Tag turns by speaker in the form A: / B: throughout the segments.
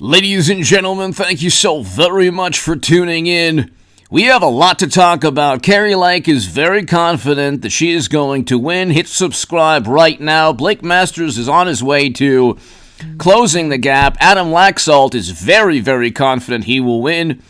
A: Ladies and gentlemen, thank you so very much for tuning in. We have a lot to talk about. Kari Lake is very confident that she is going to win. Hit subscribe right now. Blake Masters is on his way to closing the gap. Adam Laxalt is very, very confident he will win.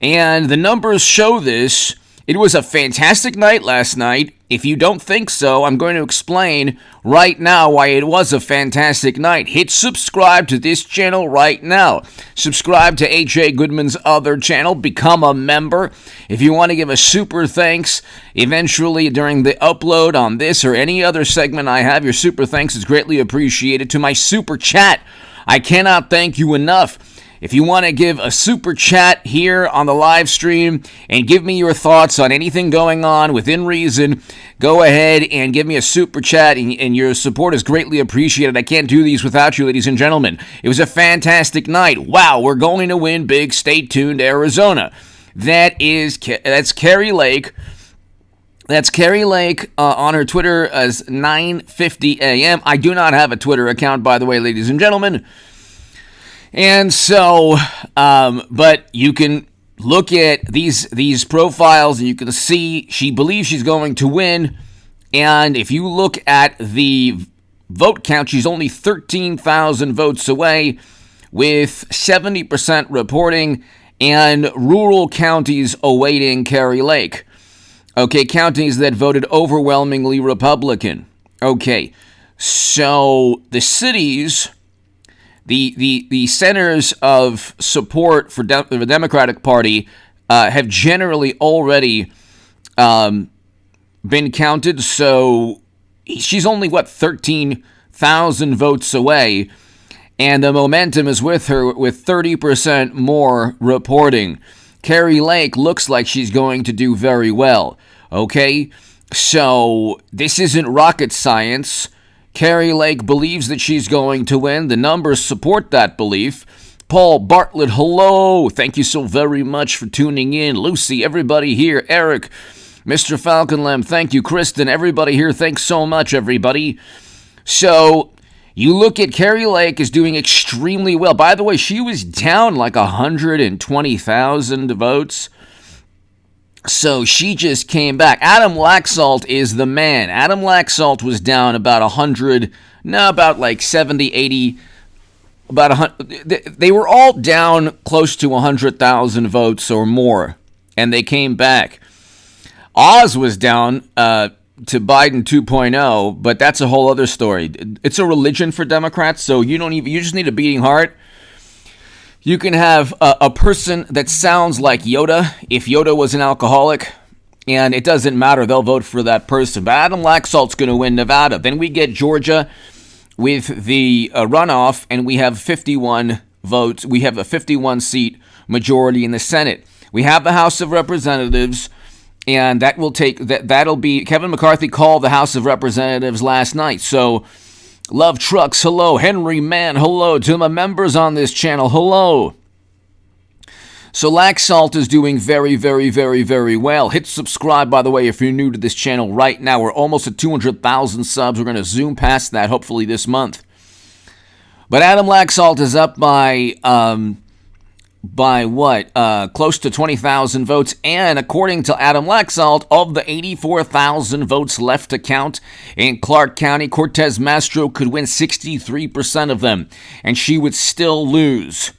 A: And the numbers show this. It was a fantastic night last night. If you don't think so, I'm going to explain right now why it was a fantastic night. Hit subscribe to this channel right now. Subscribe to AJ Goodman's other channel. Become a member. If you want to give a super thanks eventually during the upload on this or any other segment I have, your super thanks is greatly appreciated. To my super chat, I cannot thank you enough. If you want to give a super chat here on the live stream and give me your thoughts on anything going on within reason, go ahead and give me a super chat, and your support is greatly appreciated. I can't do these without you, ladies and gentlemen. It was a fantastic night. Wow, we're going to win big. Stay tuned, Arizona. That's Kari Lake. That's Kari Lake on her Twitter as 9:50 a.m. I do not have a Twitter account, by the way, ladies and gentlemen. And so, but you can look at these profiles and you can see she believes she's going to win. And if you look at the vote count, she's only 13,000 votes away with 70% reporting and rural counties awaiting Kari Lake. Okay, counties that voted overwhelmingly Republican. Okay, so the cities... The centers of support for the Democratic Party have generally already been counted, so she's only, 13,000 votes away, and the momentum is with her with 30% more reporting. Kari Lake looks like she's going to do very well, okay? So this isn't rocket science. Kari Lake believes that she's going to win. The numbers support that belief. Paul Bartlett, hello. Thank you so very much for tuning in. Lucy, everybody here. Eric, Mr. Falconlem, thank you. Kristen, everybody here. Thanks so much, everybody. So, you look at Kari Lake is doing extremely well. By the way, she was down like 120,000 votes. So she just came back. Adam Laxalt is the man. Adam Laxalt was down about 70, 80, about 100. They were all down close to 100,000 votes or more, and they came back. Oz was down to Biden 2.0, but that's a whole other story. It's a religion for Democrats, so you just need a beating heart. You can have a person that sounds like Yoda, if Yoda was an alcoholic, and it doesn't matter, they'll vote for that person. But Adam Laxalt's going to win Nevada. Then we get Georgia with the runoff, and we have 51 votes. We have a 51-seat majority in the Senate. We have the House of Representatives, and that'll be, Kevin McCarthy called the House of Representatives last night, so... Love Trucks, hello. Henry Mann, hello. To my members on this channel, hello. So Laxalt is doing very, very, very, very well. Hit subscribe, by the way, if you're new to this channel right now. We're almost at 200,000 subs. We're going to zoom past that, hopefully, this month. But Adam Laxalt is up by close to 20,000 votes. And according to Adam Laxalt, of the 84,000 votes left to count in Clark County, Cortez Masto could win 63% of them, and she would still lose.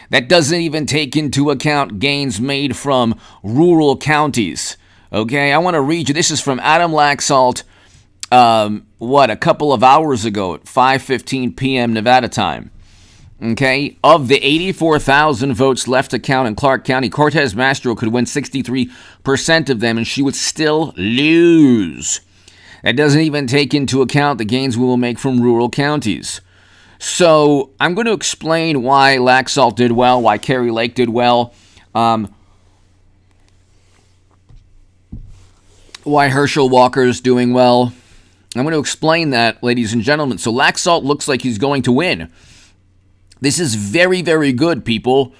A: That doesn't even take into account gains made from rural counties. Okay, I want to read you. This is from Adam Laxalt, a couple of hours ago at 5:15 p.m. Nevada time. Okay, of the 84,000 votes left to count in Clark County, Cortez Masto could win 63% of them, and she would still lose. That doesn't even take into account the gains we will make from rural counties. So, I'm going to explain why Laxalt did well, why Kari Lake did well, why Herschel Walker's doing well. I'm going to explain that, ladies and gentlemen. So, Laxalt looks like he's going to win. This is very, very good, people.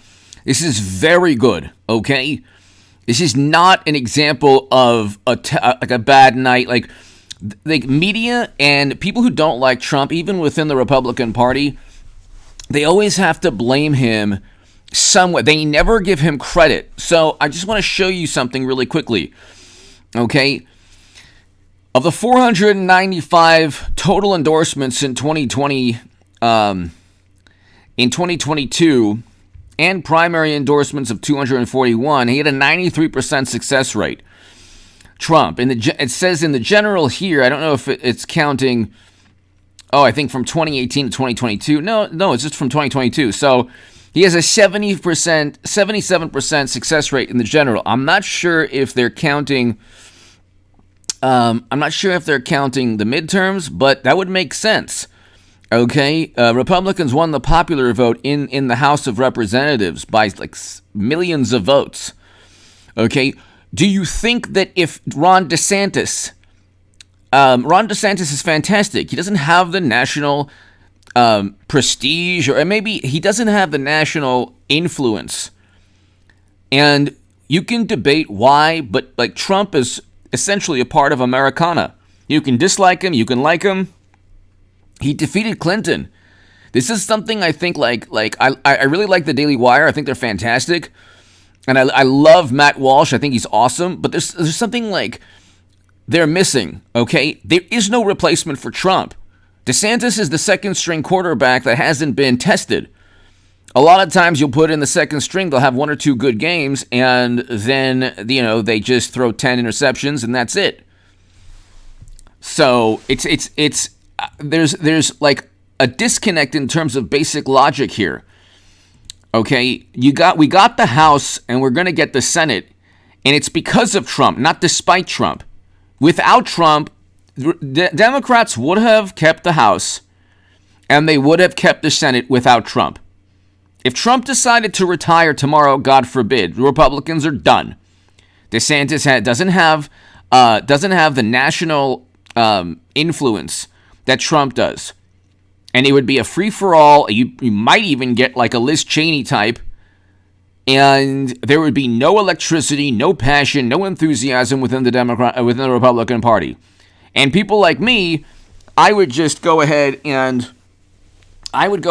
A: This is very good, okay? This is not an example of a bad night. Like media and people who don't like Trump, even within the Republican Party, they always have to blame him somewhat. They never give him credit. So I just want to show you something really quickly. Okay. Of the 495 total endorsements in 2020, in 2022, and primary endorsements of 241, he had a 93% success rate. Trump. It says in the general here, I don't know if it's counting, I think from 2018 to 2022. No, it's just from 2022. So he has a 77% success rate in the general. I'm not sure if they're counting the midterms, but that would make sense. Okay, Republicans won the popular vote in the House of Representatives by like millions of votes. Okay, do you think that if Ron DeSantis is fantastic. He doesn't have the national prestige, or maybe he doesn't have the national influence. And you can debate why, but like Trump is essentially a part of Americana. You can dislike him, you can like him. He defeated Clinton. This is something I think I really like the Daily Wire. I think they're fantastic. And I love Matt Walsh. I think he's awesome. But there's something like they're missing, okay? There is no replacement for Trump. DeSantis is the second string quarterback that hasn't been tested. A lot of times you'll put in the second string, they'll have one or two good games, and then, they just throw 10 interceptions, and that's it. So there's like a disconnect in terms of basic logic here. Okay, we got the House, and we're going to get the Senate, and it's because of Trump, not despite Trump. Without Trump, Democrats would have kept the House, and they would have kept the Senate without Trump. If Trump decided to retire tomorrow, God forbid, the Republicans are done. DeSantis doesn't have the national influence that Trump does. And it would be a free-for-all. You might even get like a Liz Cheney type. And there would be no electricity, no passion, no enthusiasm within the Republican Party. And people like me, I would go ahead and I wouldn't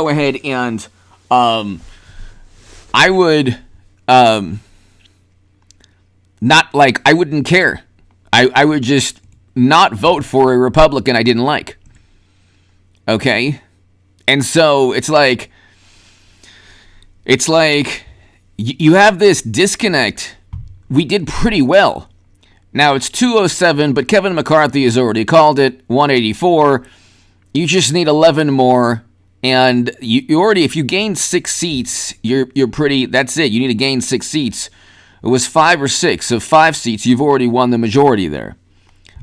A: care. I would just not vote for a Republican I didn't like. Okay? And so it's like you have this disconnect. We did pretty well. Now it's 207, but Kevin McCarthy has already called it 184. You just need 11 more, and you already, if you gain 6 seats, you're pretty. That's it. You need to gain 6 seats. It was 5 or 6 of 5 seats. You've already won the majority there.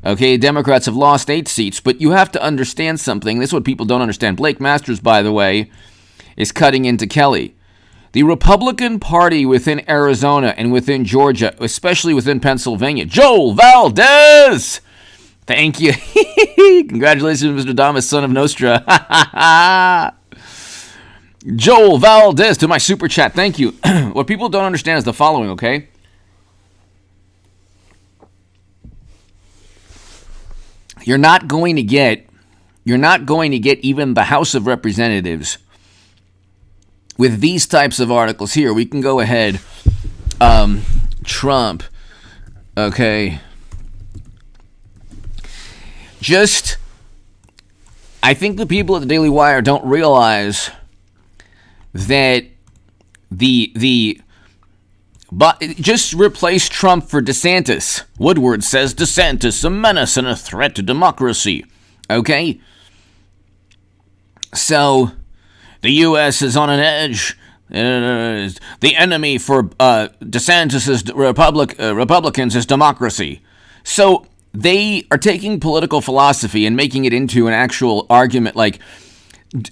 A: Okay, Democrats have lost 8 seats, but you have to understand something. This is what people don't understand. Blake Masters, by the way, is cutting into Kelly. The Republican Party within Arizona and within Georgia, especially within Pennsylvania. Joel Valdez! Thank you. Congratulations, Mr. Damas, son of Nostra. Joel Valdez to my super chat. Thank you. What people don't understand is the following, okay? You're not going to get even the House of Representatives with these types of articles here. We can go ahead. Trump. Okay. I think the people at the Daily Wire don't realize that but just replace Trump for DeSantis. Woodward says DeSantis a menace and a threat to democracy. Okay? So, the U.S. is on an edge. The enemy for DeSantis' Republicans is democracy. So, they are taking political philosophy and making it into an actual argument. Like,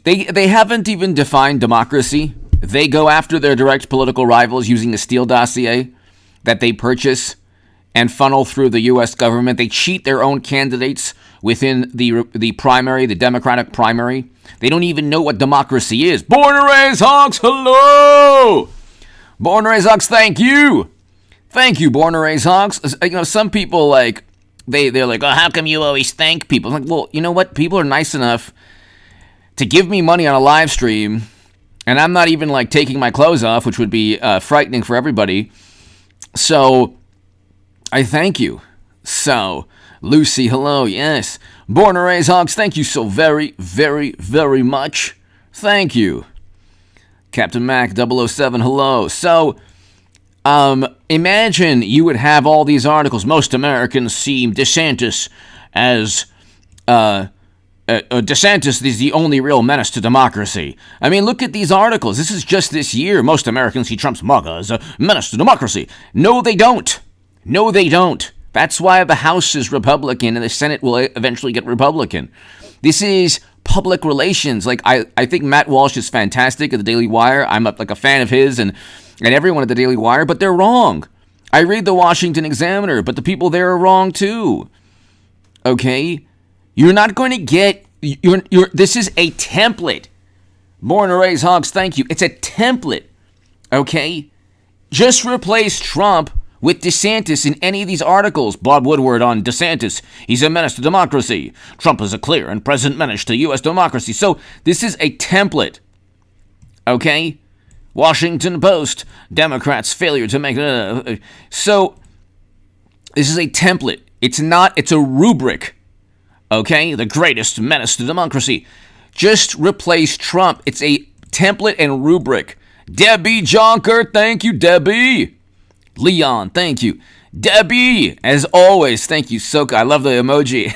A: they haven't even defined democracy. They go after their direct political rivals using a Steele dossier that they purchase and funnel through the U.S. government. They cheat their own candidates within the primary, the Democratic primary. They don't even know what democracy is. Born and raised Hawks, hello! Born and raised Hawks, thank you! Thank you, Born and raised Hawks. Some people, they're like, oh, how come you always thank people? I'm like, well, you know what? People are nice enough to give me money on a live stream And I'm not even like taking my clothes off, which would be frightening for everybody. So I thank you. So Lucy, hello, yes. Born and raised Hogs, thank you so very, very, very much. Thank you. Captain Mac 007, hello. So, imagine you would have all these articles. Most Americans see DeSantis as, DeSantis is the only real menace to democracy. I mean, look at these articles. This is just this year. Most Americans see Trump's MAGA as a menace to democracy. No, they don't. No, they don't. That's why the House is Republican and the Senate will eventually get Republican. This is public relations. Like, I think Matt Walsh is fantastic at the Daily Wire. I'm like a fan of his and everyone at the Daily Wire, but they're wrong. I read the Washington Examiner, but the people there are wrong too. Okay? You're not going to get... This is a template. Born and raised Hogs, thank you. It's a template. Okay? Just replace Trump with DeSantis in any of these articles. Bob Woodward on DeSantis. He's a menace to democracy. Trump is a clear and present menace to U.S. democracy. So this is a template. Okay? Washington Post. Democrats' failure to make... So this is a template. It's a rubric. Okay? The greatest menace to democracy. Just replace Trump. It's a template and rubric. Debbie Jonker. Thank you, Debbie. Leon, thank you. Debbie, as always, thank you. Soka, I love the emoji.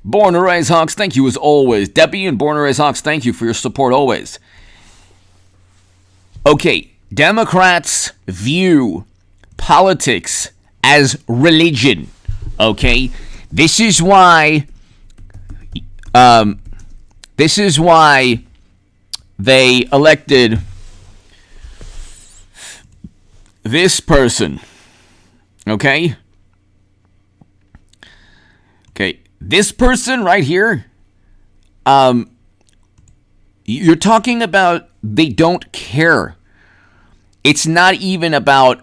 A: Born and raised Hawks, thank you as always. Debbie and Born and raised Hawks, thank you for your support always. Okay, Democrats view politics as religion. Okay, this is why they elected this person, okay? Okay, this person right here, you're talking about they don't care. It's not even about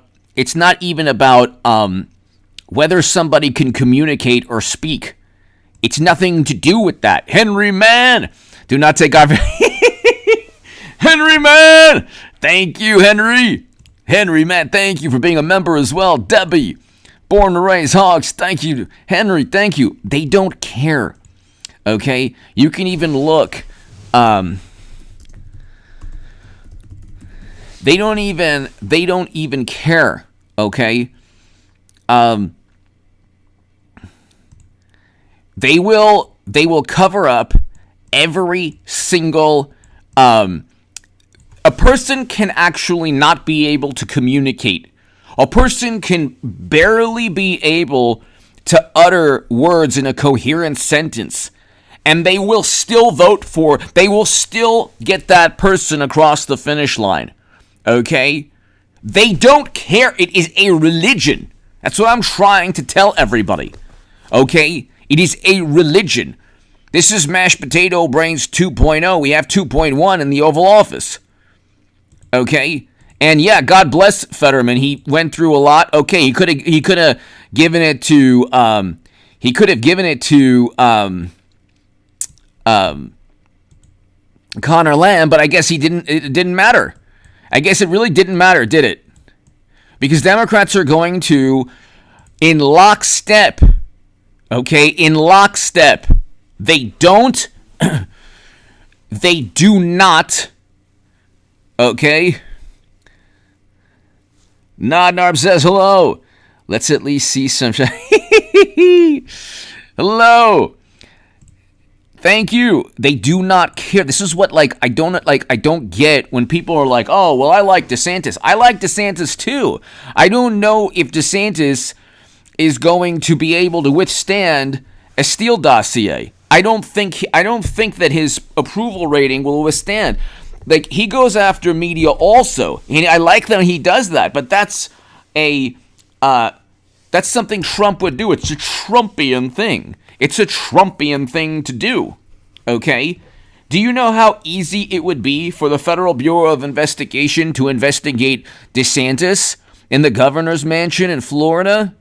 A: whether somebody can communicate or speak. It's nothing to do with that. Henry Mann, do not take off. Henry Mann, thank you, Henry. Henry, Matt, thank you for being a member as well. Debbie, Born and raised Hogs, thank you. Henry, thank you. They don't care. Okay? You can even look. They don't even care. Okay? They will cover up every single a person can actually not be able to communicate. A person can barely be able to utter words in a coherent sentence. And they will still they will still get that person across the finish line. Okay? They don't care. It is a religion. That's what I'm trying to tell everybody. Okay? It is a religion. This is Mashed Potato Brains 2.0. We have 2.1 in the Oval Office. Okay, and yeah, God bless Fetterman. He went through a lot. Okay, he could have given it to Connor Lamb, but I guess he didn't. It didn't matter. I guess it really didn't matter, did it? Because Democrats are going to, in lockstep. Okay, in lockstep. They don't. They do not. Okay. Nodnarb says hello. Let's at least see some. Hello. Thank you. They do not care. This is what I don't get when people are like, "Oh, well, I like DeSantis." I like DeSantis too. I don't know if DeSantis is going to be able to withstand a Steele dossier. I don't think that his approval rating will withstand. Like, he goes after media also, and I like that he does that, but that's something Trump would do. It's a Trumpian thing. It's a Trumpian thing to do, okay? Do you know how easy it would be for the Federal Bureau of Investigation to investigate DeSantis in the governor's mansion in Florida?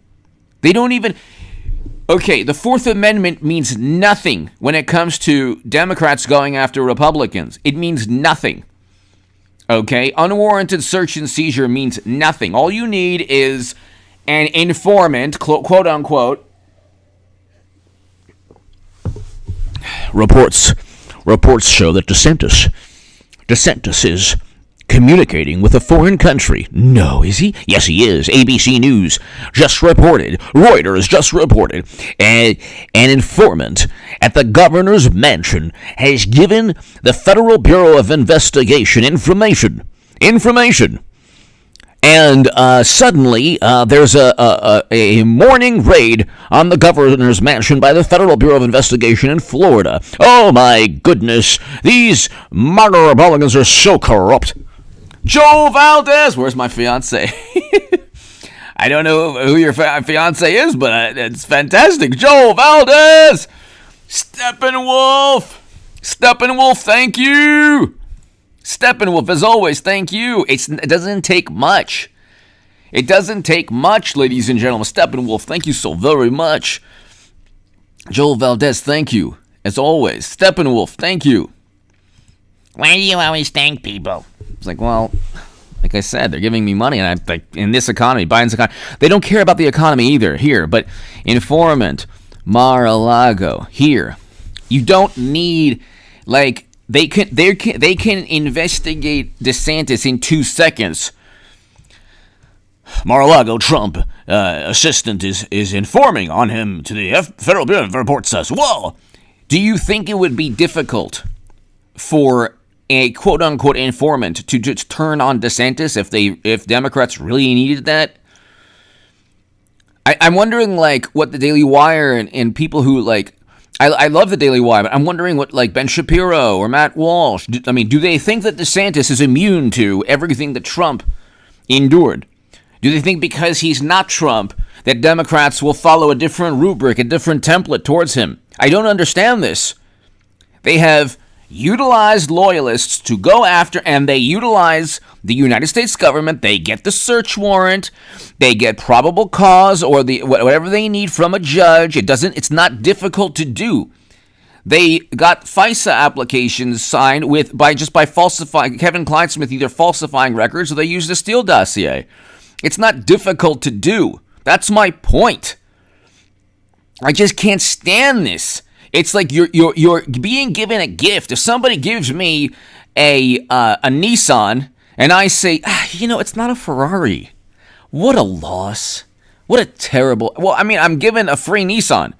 A: They don't even... Okay, the Fourth Amendment means nothing when it comes to Democrats going after Republicans. It means nothing. Okay? Unwarranted search and seizure means nothing. All you need is an informant, quote unquote.
B: Reports show that DeSantis is communicating with a foreign country. No, is he? Yes, he is. ABC News just reported, Reuters just reported, an informant at the governor's mansion has given the Federal Bureau of Investigation information. And suddenly, there's a morning raid on the governor's mansion by the Federal Bureau of Investigation in Florida. Oh my goodness, these MAGA Republicans are so corrupt.
A: Joe Valdez, where's my fiance? I don't know who your fiance is, but it's fantastic. Joe Valdez, Steppenwolf, thank you. Steppenwolf, as always, thank you. It doesn't take much. It doesn't take much, ladies and gentlemen. Steppenwolf, thank you so very much. Joel Valdez, thank you, as always. Steppenwolf, thank you.
C: Why do you always thank people?
A: It's like, well, like I said, they're giving me money, and in this economy, Biden's economy, they don't care about the economy either. Here, but informant, Mar-a-Lago, here, you don't need they can investigate DeSantis in 2 seconds. Mar-a-Lago Trump assistant is informing on him to the Federal Bureau of Reports says, whoa, do you think it would be difficult for a quote-unquote informant to just turn on DeSantis if Democrats really needed that? I'm wondering, what the Daily Wire and people who, I love the Daily Wire, but I'm wondering what, Ben Shapiro or Matt Walsh, do they think that DeSantis is immune to everything that Trump endured? Do they think because he's not Trump that Democrats will follow a different rubric, a different template towards him? I don't understand this. They have utilized loyalists to go after, and they utilize the United States government. They get the search warrant, they get probable cause or whatever they need from a judge. It's not difficult to do. They got FISA applications signed by falsifying, Kevin Kleinsmith either falsifying records or they used a Steele dossier. It's not difficult to do. That's my point. I just can't stand this. It's like you're being given a gift. If somebody gives me a Nissan and I say, it's not a Ferrari. What a loss. What a terrible. Well, I'm given a free Nissan.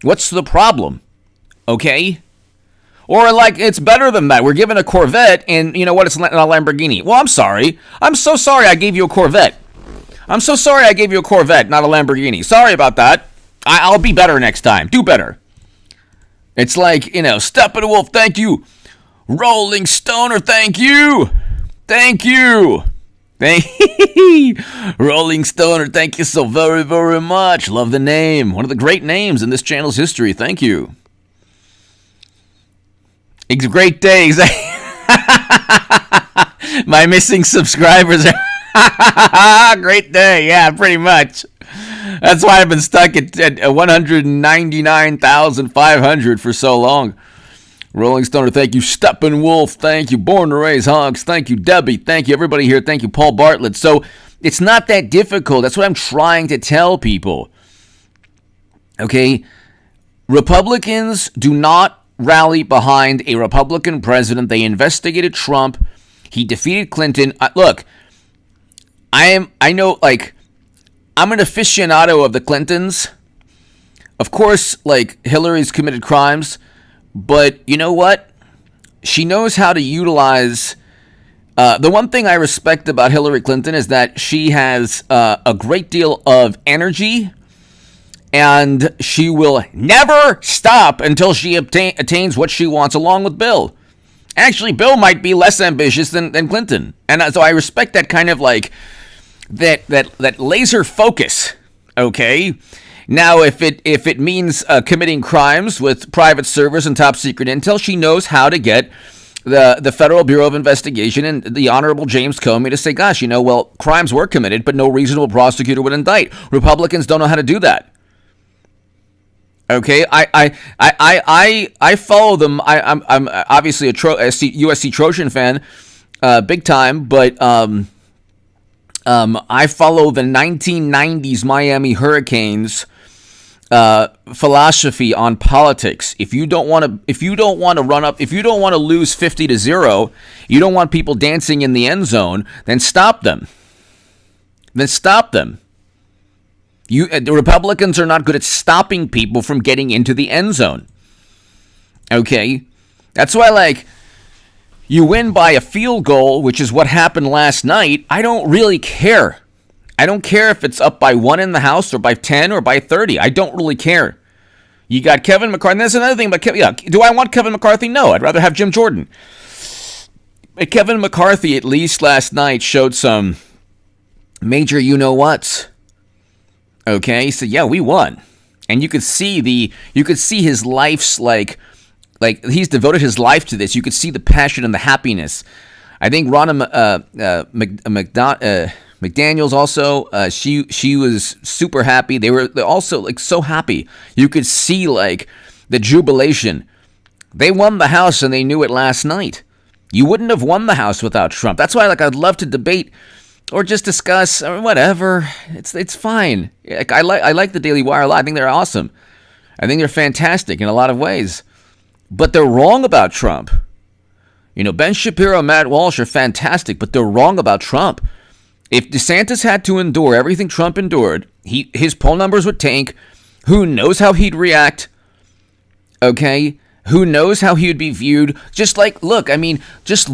A: What's the problem? Okay? Or it's better than that. We're given a Corvette and you know what? It's not a Lamborghini. Well, I'm sorry. I'm so sorry I gave you a Corvette. I'm so sorry I gave you a Corvette, not a Lamborghini. Sorry about that. I'll be better next time. Do better. It's Steppenwolf, thank you. Rolling Stoner, thank you. Thank you. Rolling Stoner, thank you so very, very much. Love the name. One of the great names in this channel's history. Thank you. It's a great day. My missing subscribers are great day. Yeah, pretty much. That's why I've been stuck at 199,500 for so long. Rolling Stoner, thank you. Steppenwolf, thank you. Born to Raise Hogs, thank you. Debbie, thank you. Everybody here, thank you. Paul Bartlett. So it's not that difficult. That's what I'm trying to tell people. Okay? Republicans do not rally behind a Republican president. They investigated Trump. He defeated Clinton. Look, I'm an aficionado of the Clintons. Of course, Hillary's committed crimes, but you know what? She knows how to utilize. The one thing I respect about Hillary Clinton is that she has a great deal of energy, and she will never stop until she attains what she wants, along with Bill. Actually, Bill might be less ambitious than Clinton, and so I respect that kind of that laser focus. Okay, now if it means committing crimes with private servers and top secret intel, she knows how to get the Federal Bureau of Investigation and the Honorable James Comey to say, gosh, crimes were committed, but no reasonable prosecutor would indict. Republicans don't know how to do that. Okay, I follow them. I'm obviously a USC Trojan fan. big time. But I follow the 1990s Miami Hurricanes philosophy on politics. If you don't want to run up, if you don't want to lose 50-0, you don't want people dancing in the end zone, then stop them. The Republicans are not good at stopping people from getting into the end zone. Okay? That's why, you win by a field goal, which is what happened last night. I don't really care. I don't care if it's up by 1 in the House or by 10 or by 30. I don't really care. You got Kevin McCarthy. And that's another thing about Kevin. Yeah, do I want Kevin McCarthy? No, I'd rather have Jim Jordan. But Kevin McCarthy, at least last night, showed some major you-know-whats. Okay, so yeah, we won. And you could see his life's like he's devoted his life to this. You could see the passion and the happiness. I think Ronna McDaniels also, she was super happy. They were also so happy. You could see the jubilation. They won the House and they knew it last night. You wouldn't have won the House without Trump. That's why I'd love to debate or just discuss or whatever. It's fine. I like the Daily Wire a lot. I think they're awesome. I think they're fantastic in a lot of ways. But they're wrong about Trump. Ben Shapiro, Matt Walsh are fantastic, but they're wrong about Trump. If DeSantis had to endure everything Trump endured, his poll numbers would tank. Who knows how he'd react? Okay? Who knows how he would be viewed? Just look at just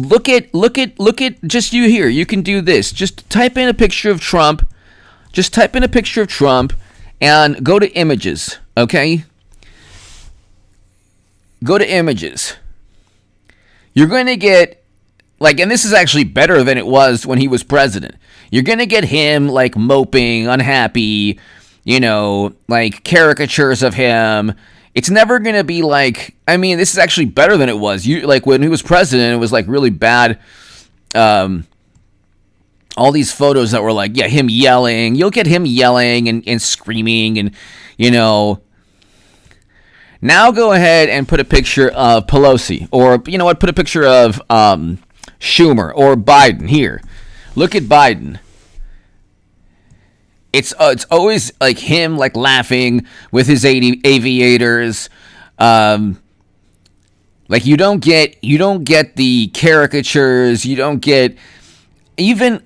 A: you here. You can do this. Just type in a picture of Trump. And go to images, okay? Go to images. You're going to get, and this is actually better than it was when he was president. You're going to get him, moping, unhappy, caricatures of him. It's never going to be this is actually better than it was. When he was president, it was, really bad. All these photos that were him yelling. You'll get him yelling and screaming and, Now go ahead and put a picture of Pelosi, or put a picture of Schumer or Biden here. Look at Biden. It's always him laughing with his aviators. You don't get the caricatures. You don't get even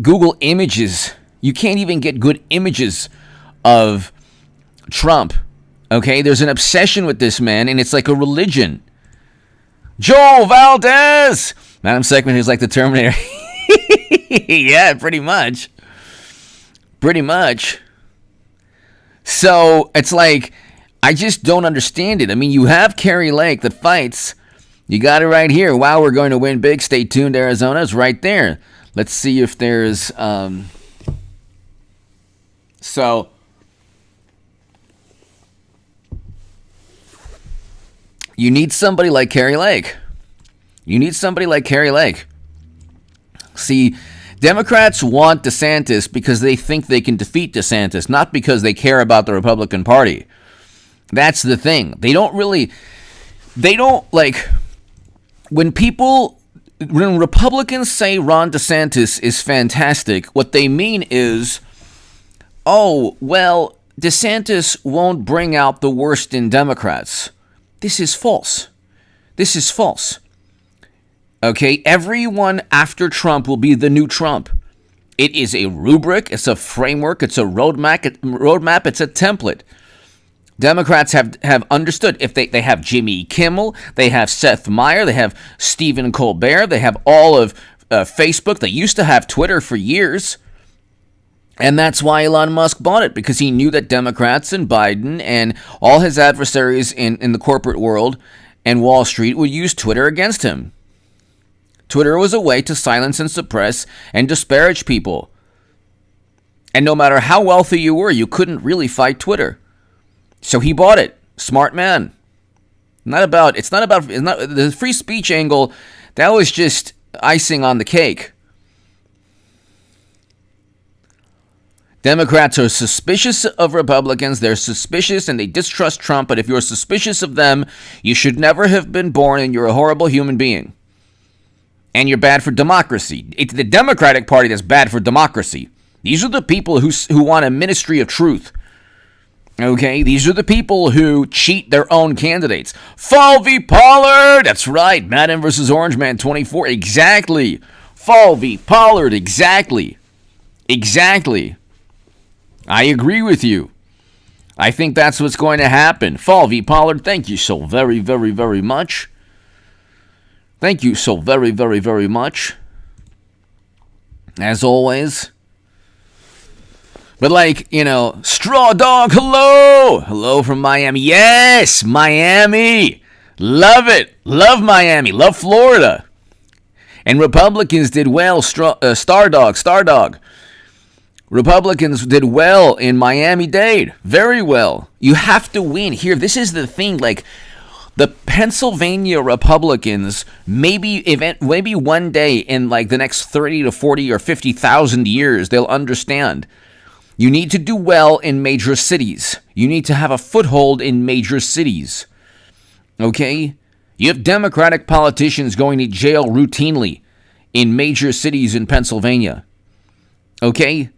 A: Google images. You can't even get good images of Trump. Okay, there's an obsession with this man, and it's like a religion. Joe Valdez! Madam Segment, who's like the Terminator. Yeah, pretty much. So, it's I just don't understand it. I mean, you have Kari Lake that fights. You got it right here. Wow, we're going to win big. Stay tuned, Arizona. It's right there. Let's see if there's... So... You need somebody like Kari Lake. See, Democrats want DeSantis because they think they can defeat DeSantis, not because they care about the Republican Party. That's the thing. When Republicans say Ron DeSantis is fantastic, what they mean is, DeSantis won't bring out the worst in Democrats. This is false. Okay, everyone after Trump will be the new Trump. It is a rubric, it's a framework, it's a roadmap, it's a template. Democrats have understood. If they have Jimmy Kimmel, they have Seth Meyers, they have Stephen Colbert, they have all of Facebook. They used to have Twitter for years. And that's why Elon Musk bought it, because he knew that Democrats and Biden and all his adversaries in the corporate world and Wall Street would use Twitter against him. Twitter was a way to silence and suppress and disparage people. And no matter how wealthy you were, you couldn't really fight Twitter. So he bought it. Smart man. It's not the free speech angle. That was just icing on the cake. Democrats are suspicious of Republicans. They're suspicious and they distrust Trump. But if you're suspicious of them, you should never have been born and you're a horrible human being. and you're bad for democracy. It's the Democratic Party that's bad for democracy. These are the people who want a ministry of truth. Okay, these are the people who cheat their own candidates. Fall v. Pollard! That's right, Madden versus Orange Man 24. Exactly. Fall v. Pollard. Exactly. Exactly. I agree with you. I think that's what's going to happen. Fall v. Pollard, thank you so very, very, very much. Thank you so very, very, very much. As always. But like, Straw Dog, hello! Hello from Miami. Yes, Miami! Love it. Love Miami. Love Florida. And Republicans did well. Star Dog. Republicans did well in Miami-Dade. Very well. You have to win. Here, this is the thing. Like, the Pennsylvania Republicans, maybe one day in like the next 30 to 40 or 50,000 years, they'll understand. You need to do well in major cities. You need to have a foothold in major cities. Okay? You have Democratic politicians going to jail routinely in major cities in Pennsylvania. Okay?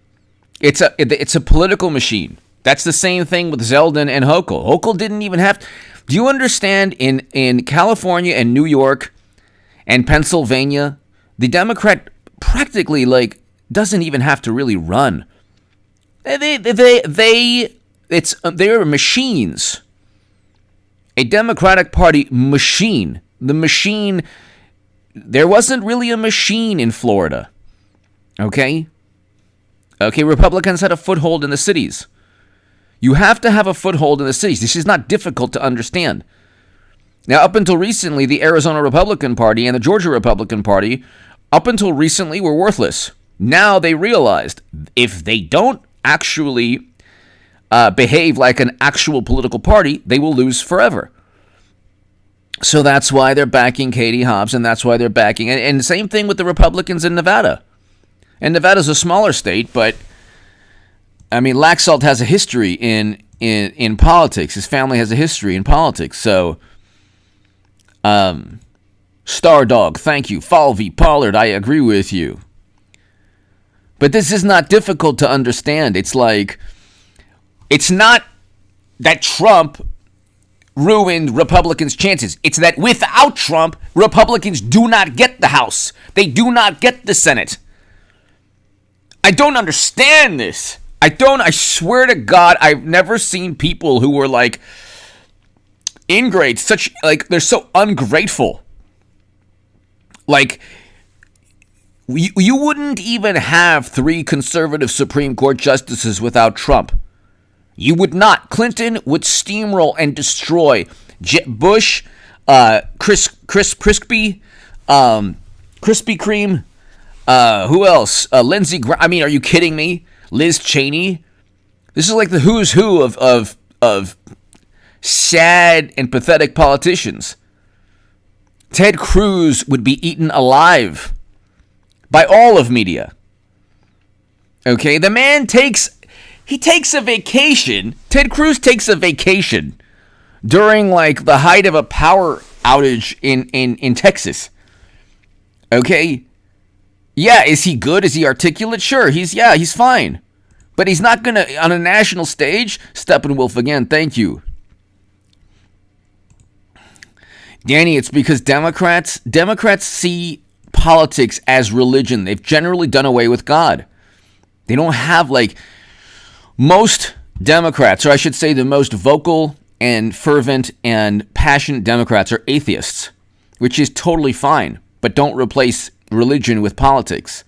A: It's a political machine. That's the same thing with Zeldin and Hochul. Hochul didn't even have... Do you understand in California and New York and Pennsylvania, the Democrat practically doesn't even have to really run. They're machines. A Democratic Party machine. The machine, there wasn't really a machine in Florida. Okay, Republicans had a foothold in the cities. You have to have a foothold in the cities. This is not difficult to understand. Now, up until recently, the Arizona Republican Party and the Georgia Republican Party, up until recently, were worthless. Now they realized if they don't actually behave like an actual political party, they will lose forever. So that's why they're backing Katie Hobbs, and that's why they're backing... And the same thing with the Republicans in Nevada. And Nevada's a smaller state, but... I mean, Laxalt has a history in politics. His family has a history in politics. So, Star Dog, thank you. Fall v. Pollard, I agree with you. But this is not difficult to understand. It's like, it's not that Trump ruined Republicans' chances. It's that without Trump, Republicans do not get the House. They do not get the Senate. I don't understand this. I swear to God, I've never seen people who were like ingrates, they're so ungrateful. Like, you wouldn't even have 3 conservative Supreme Court justices without Trump. You would not. Clinton would steamroll and destroy Bush, Krispy Kreme, who else? Lindsey Graham. I mean, are you kidding me? Liz Cheney. This is like the who's who of sad and pathetic politicians. Ted Cruz would be eaten alive by all of media. Okay, the man takes a vacation. Ted Cruz takes a vacation during like the height of a power outage in Texas. Okay. Yeah, is he good? Is he articulate? Sure, he's fine. But he's not going to, on a national stage, Steppenwolf again, thank you. Danny, it's because Democrats see politics as religion. They've generally done away with God. They don't have, most Democrats, or I should say the most vocal and fervent and passionate Democrats are atheists, which is totally fine, but don't replace religion with politics.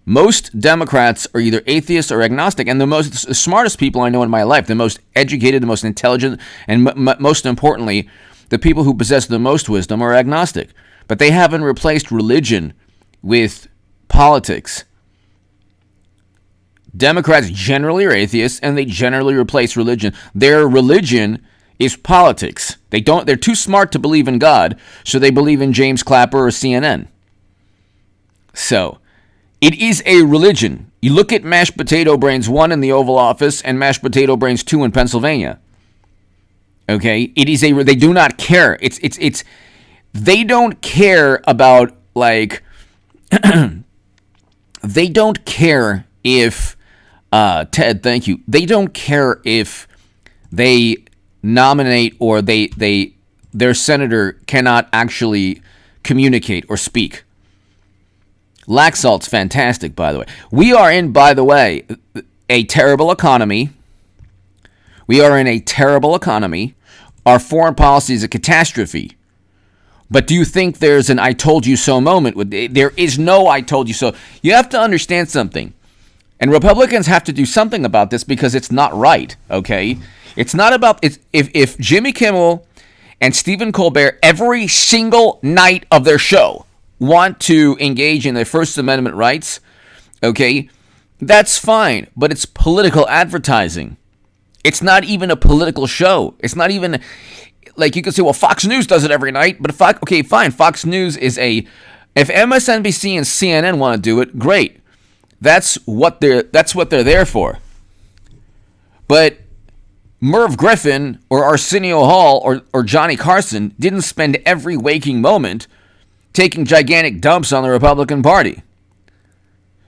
A: Most Democrats are either atheists or agnostic, and the smartest people I know in my life, the most educated, the most intelligent, and most importantly, the people who possess the most wisdom are agnostic. But they haven't replaced religion with politics. Democrats generally are atheists, and they generally replace religion. Their religion is politics. They're too smart to believe in God, so they believe in James Clapper or CNN. So, it is a religion. You look at Mashed Potato Brains 1 in the Oval Office and Mashed Potato Brains 2 in Pennsylvania. Okay? They do not care. They don't care about like, they don't care if, Ted, thank you. They don't care if they nominate or their senator cannot actually communicate or speak. Laxalt's fantastic, by the way. We are in, by the way, a terrible economy. We are in a terrible economy. Our foreign policy is a catastrophe. But do you think there's an I told you so moment? There is no I told you so. You have to understand something. And Republicans have to do something about this because it's not right, okay? It's not about... If Jimmy Kimmel and Stephen Colbert every single night of their show want to engage in their First Amendment rights, okay, that's fine, but it's political advertising. It's not even a political show. It's not even, like, you could say, well, Fox News does it every night, but okay, fine, Fox News is if MSNBC and CNN want to do it, great. That's what they're there for. But Merv Griffin or Arsenio Hall or Johnny Carson didn't spend every waking moment taking gigantic dumps on the Republican Party.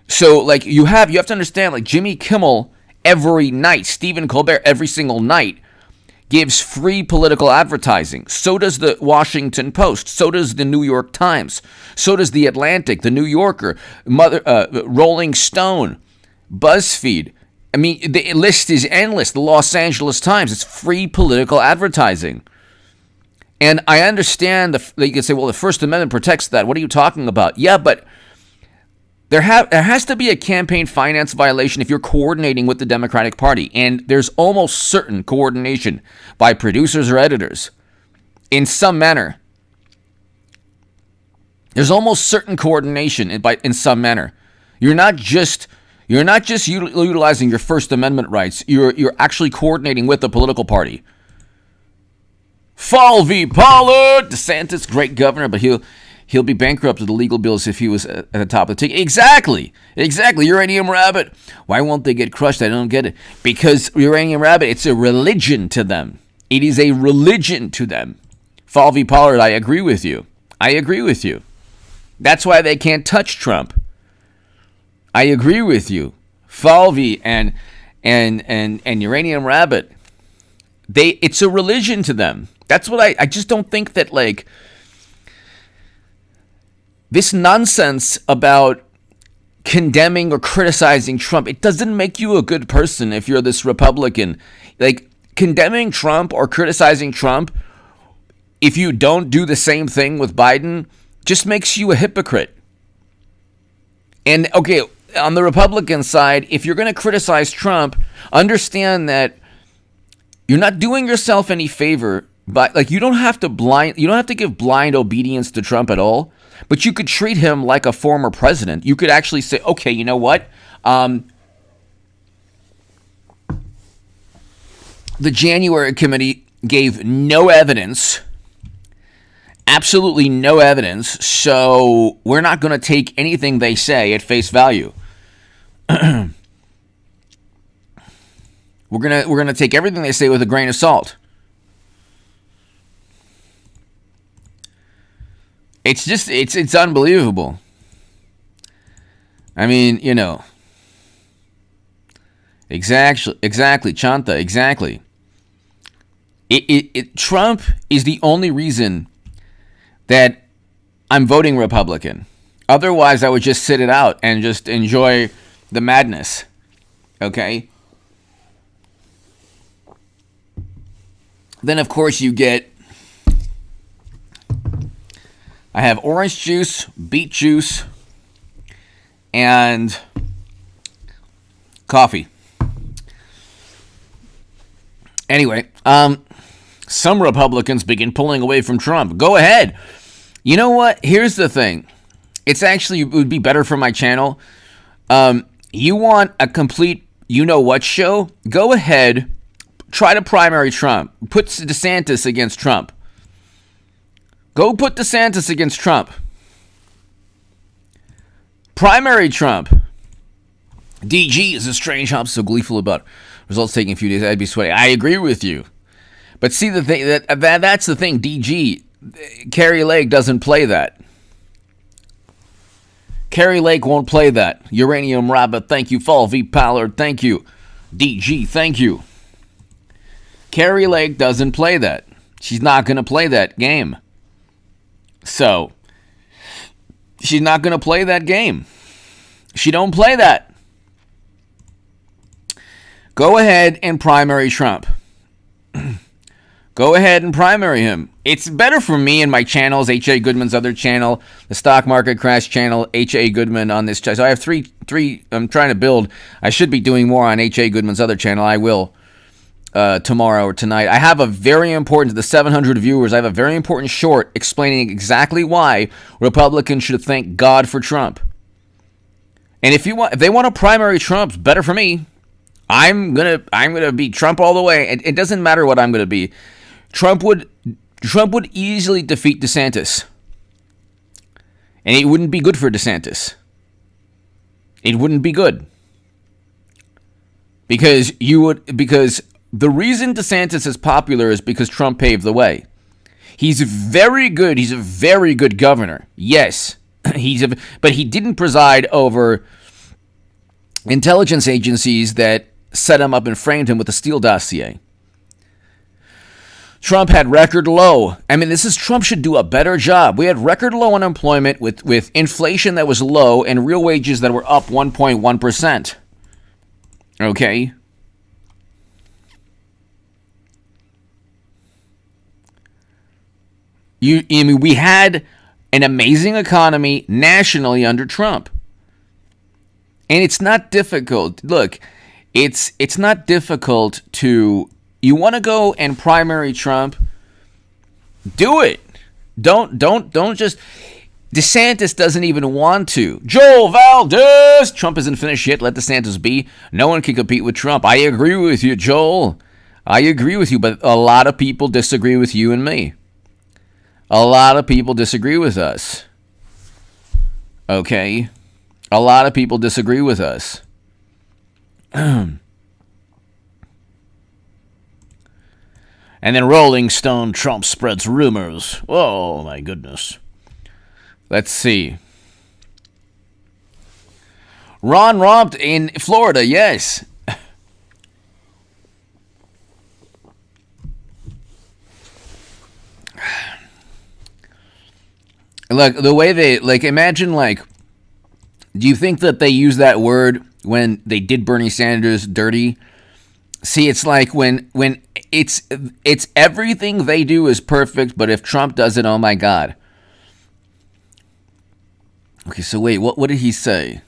A: So, like, you have to understand, like, Jimmy Kimmel every night, Stephen Colbert every single night gives free political advertising. So does the Washington Post. So does the New York Times. So does the Atlantic, the New Yorker, Rolling Stone, BuzzFeed. I mean, the list is endless. The Los Angeles Times. It's free political advertising. And I understand you can say, well, the First Amendment protects that. What are you talking about? Yeah, but there has to be a campaign finance violation if you're coordinating with the Democratic Party. And there's almost certain coordination by producers or editors in some manner. There's almost certain coordination in some manner. You're not just utilizing your First Amendment rights. You're actually coordinating with the political party. Fall v. Pollard. DeSantis, great governor, but he'll be bankrupt with the legal bills if he was at the top of the ticket. Exactly. Uranium Rabbit. Why won't they get crushed? I don't get it. Because Uranium Rabbit, it's a religion to them. It is a religion to them. Fall v. Pollard, I agree with you. That's why they can't touch Trump. I agree with you. Fall v. and Uranium Rabbit. It's a religion to them. That's what I just don't think that, like, this nonsense about condemning or criticizing Trump, it doesn't make you a good person if you're this Republican. Like, condemning Trump or criticizing Trump, if you don't do the same thing with Biden, just makes you a hypocrite. And, okay, on the Republican side, if you're going to criticize Trump, understand that you're not doing yourself any favor. But, like, you don't have to give blind obedience to Trump at all. But you could treat him like a former president. You could actually say, okay, you know what? The January committee gave no evidence, absolutely no evidence, so we're not going to take anything they say at face value. We're gonna take everything they say with a grain of salt. It's unbelievable. I mean, you know. Exactly, Chanta, exactly. Trump is the only reason that I'm voting Republican. Otherwise, I would just sit it out and just enjoy the madness. Okay? Then, of course, you get... I have orange juice, beet juice, and coffee. Anyway, some Republicans begin pulling away from Trump. Go ahead. You know what? Here's the thing. It would be better for my channel. You want a complete you-know-what show? Go ahead. Try to primary Trump. Put DeSantis against Trump. Go put DeSantis against Trump. Primary Trump. DG is a strange Hobbs so gleeful about results taking a few days. I'd be sweating. I agree with you. But see, the thing that's the thing. DG, Kari Lake doesn't play that. Kari Lake won't play that. Uranium Rabbit, thank you. Fall V Pallard, thank you. DG, thank you. Kari Lake doesn't play that. She's not going to play that game. So, she's not going to play that game. She don't play that. Go ahead and primary Trump. Go ahead and primary him. It's better for me and my channels, H.A. Goodman's other channel, the Stock Market Crash channel, H.A. Goodman on this channel. So I have three I'm trying to build. I should be doing more on H.A. Goodman's other channel. I will tomorrow or tonight. I have a very important, to the 700 viewers, I have a very important short explaining exactly why Republicans should thank God for Trump. And if they want to primary Trump, it's better for me. I'm gonna be Trump all the way. It doesn't matter what I'm gonna be. Trump would easily defeat DeSantis. And it wouldn't be good for DeSantis. It wouldn't be good. Because the reason DeSantis is popular is because Trump paved the way. He's very good. He's a very good governor. Yes. But he didn't preside over intelligence agencies that set him up and framed him with the Steele dossier. Trump had record low. I mean, Trump should do a better job. We had record low unemployment with inflation that was low and real wages that were up 1.1%. Okay? We had an amazing economy nationally under Trump. And it's not difficult. Look, it's not difficult to... You want to go and primary Trump? Do it. Don't just... DeSantis doesn't even want to. Joel Valdez! Trump isn't finished yet. Let DeSantis be. No one can compete with Trump. I agree with you, Joel. I agree with you, but a lot of people disagree with you and me. A lot of people disagree with us. Okay? A lot of people disagree with us. And then Rolling Stone, Trump spreads rumors. Oh, my goodness. Let's see. Ron romped in Florida, yes. Look, the way they, imagine, do you think that they use that word when they did Bernie Sanders dirty? See, it's like when it's everything they do is perfect, but if Trump does it, oh my God. Okay, so wait, what did he say?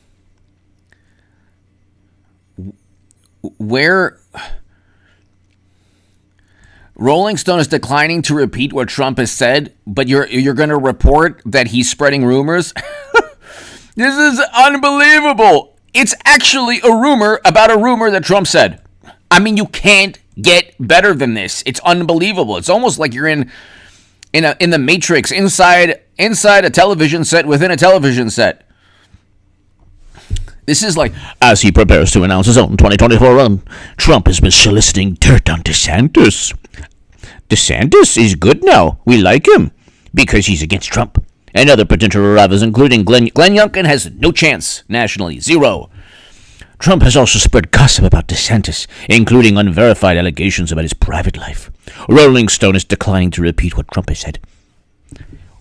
A: Where... Rolling Stone is declining to repeat what Trump has said, but you're going to report that he's spreading rumors? This is unbelievable. It's actually a rumor about a rumor that Trump said. I mean, you can't get better than this. It's unbelievable. It's almost like you're in the Matrix, inside a television set within a television set. This is like...
B: As he prepares to announce his own 2024 run, Trump has been soliciting dirt on DeSantis. DeSantis is good now. We like him because he's against Trump. And other potential rivals, including Glenn Youngkin, has no chance nationally. Zero. Trump has also spread gossip about DeSantis, including unverified allegations about his private life. Rolling Stone is declining to repeat what Trump has said.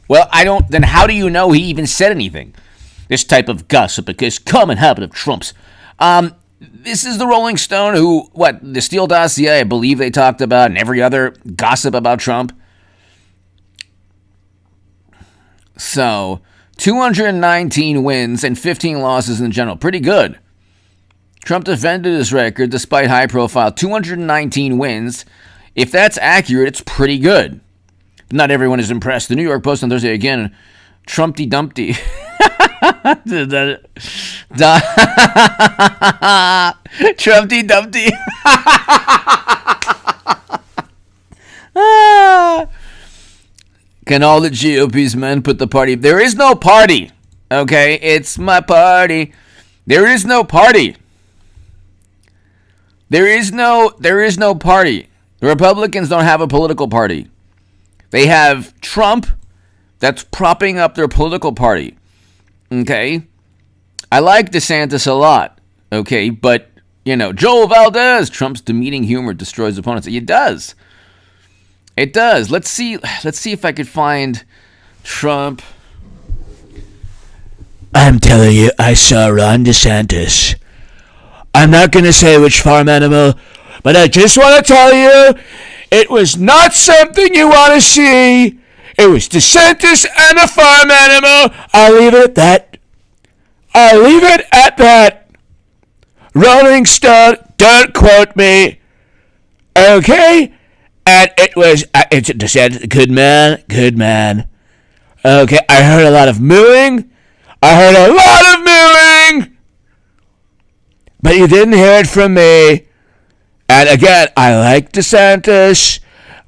A: Well, then how do you know he even said anything? This type of gossip is a common habit of Trump's. This is the Rolling Stone the Steele dossier, I believe they talked about, and every other gossip about Trump. So, 219 wins and 15 losses in general. Pretty good. Trump defended his record despite high profile. 219 wins. If that's accurate, it's pretty good. Not everyone is impressed. The New York Post on Thursday again. Trumpty Dumpty. Trumpty Dumpty. Can all the GOP's men put the party? There is no party. Okay, it's my party. There is no party. There is no party. The Republicans don't have a political party. They have Trump that's propping up their political party. Okay? I like DeSantis a lot, okay, but, Joel Valdez, Trump's demeaning humor destroys opponents. It does. It does. Let's see if I could find Trump.
B: I'm telling you, I saw Ron DeSantis. I'm not going to say which farm animal, but I just want to tell you, it was not something you want to see. It was DeSantis and a farm animal. I'll leave it at that. Rolling Stone, don't quote me. Okay? And it's DeSantis, good man. Okay, I heard a lot of mooing. But you didn't hear it from me. And again, I like DeSantis,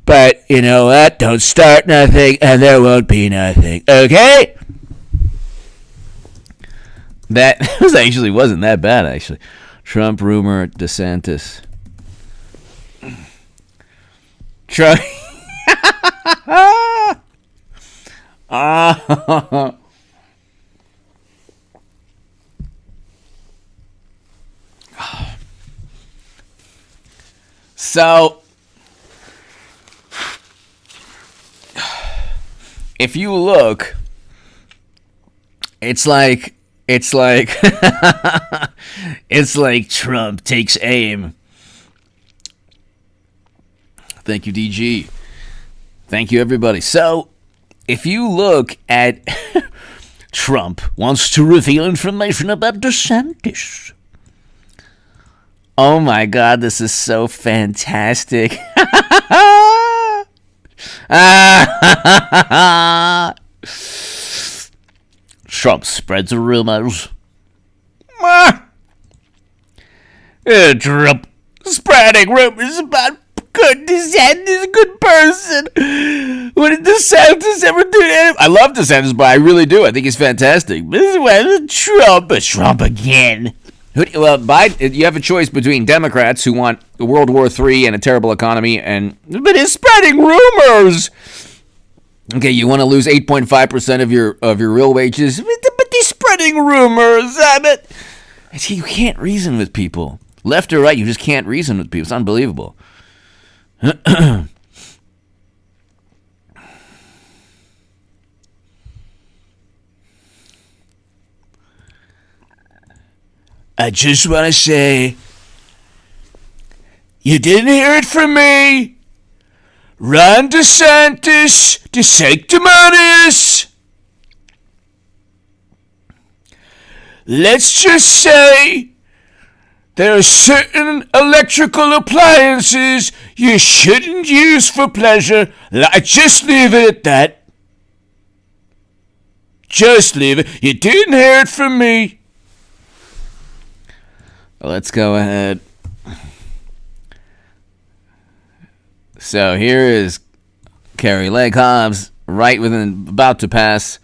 B: but you know what? Don't start nothing, and there won't be nothing. Okay?
A: That actually wasn't that bad, actually. Trump rumor, DeSantis. Trump. So, if you look, it's like it's like Trump takes aim. Thank you, DG. Thank you, everybody. So, if you look at Trump wants to reveal information about DeSantis. Oh my God, this is so fantastic. Trump spreads rumors. Trump spreading rumors about good DeSantis, a good person. What did DeSantis ever do to him? I love DeSantis, but I really do. I think he's fantastic. This is why Trump again. Well, Biden, you have a choice between Democrats who want World War III and a terrible economy, but he's spreading rumors. Okay, you want to lose 8.5% of your real wages, but he's spreading rumors. You can't reason with people, left or right. You just can't reason with people. It's unbelievable.
B: I just want to say, you didn't hear it from me. Ron DeSantis, de sanctimonious. Let's just say there are certain electrical appliances you shouldn't use for pleasure. Just leave it at that. Just leave it. You didn't hear it from me.
A: Let's go ahead. So here is Kari Lake Hobbs, about to pass.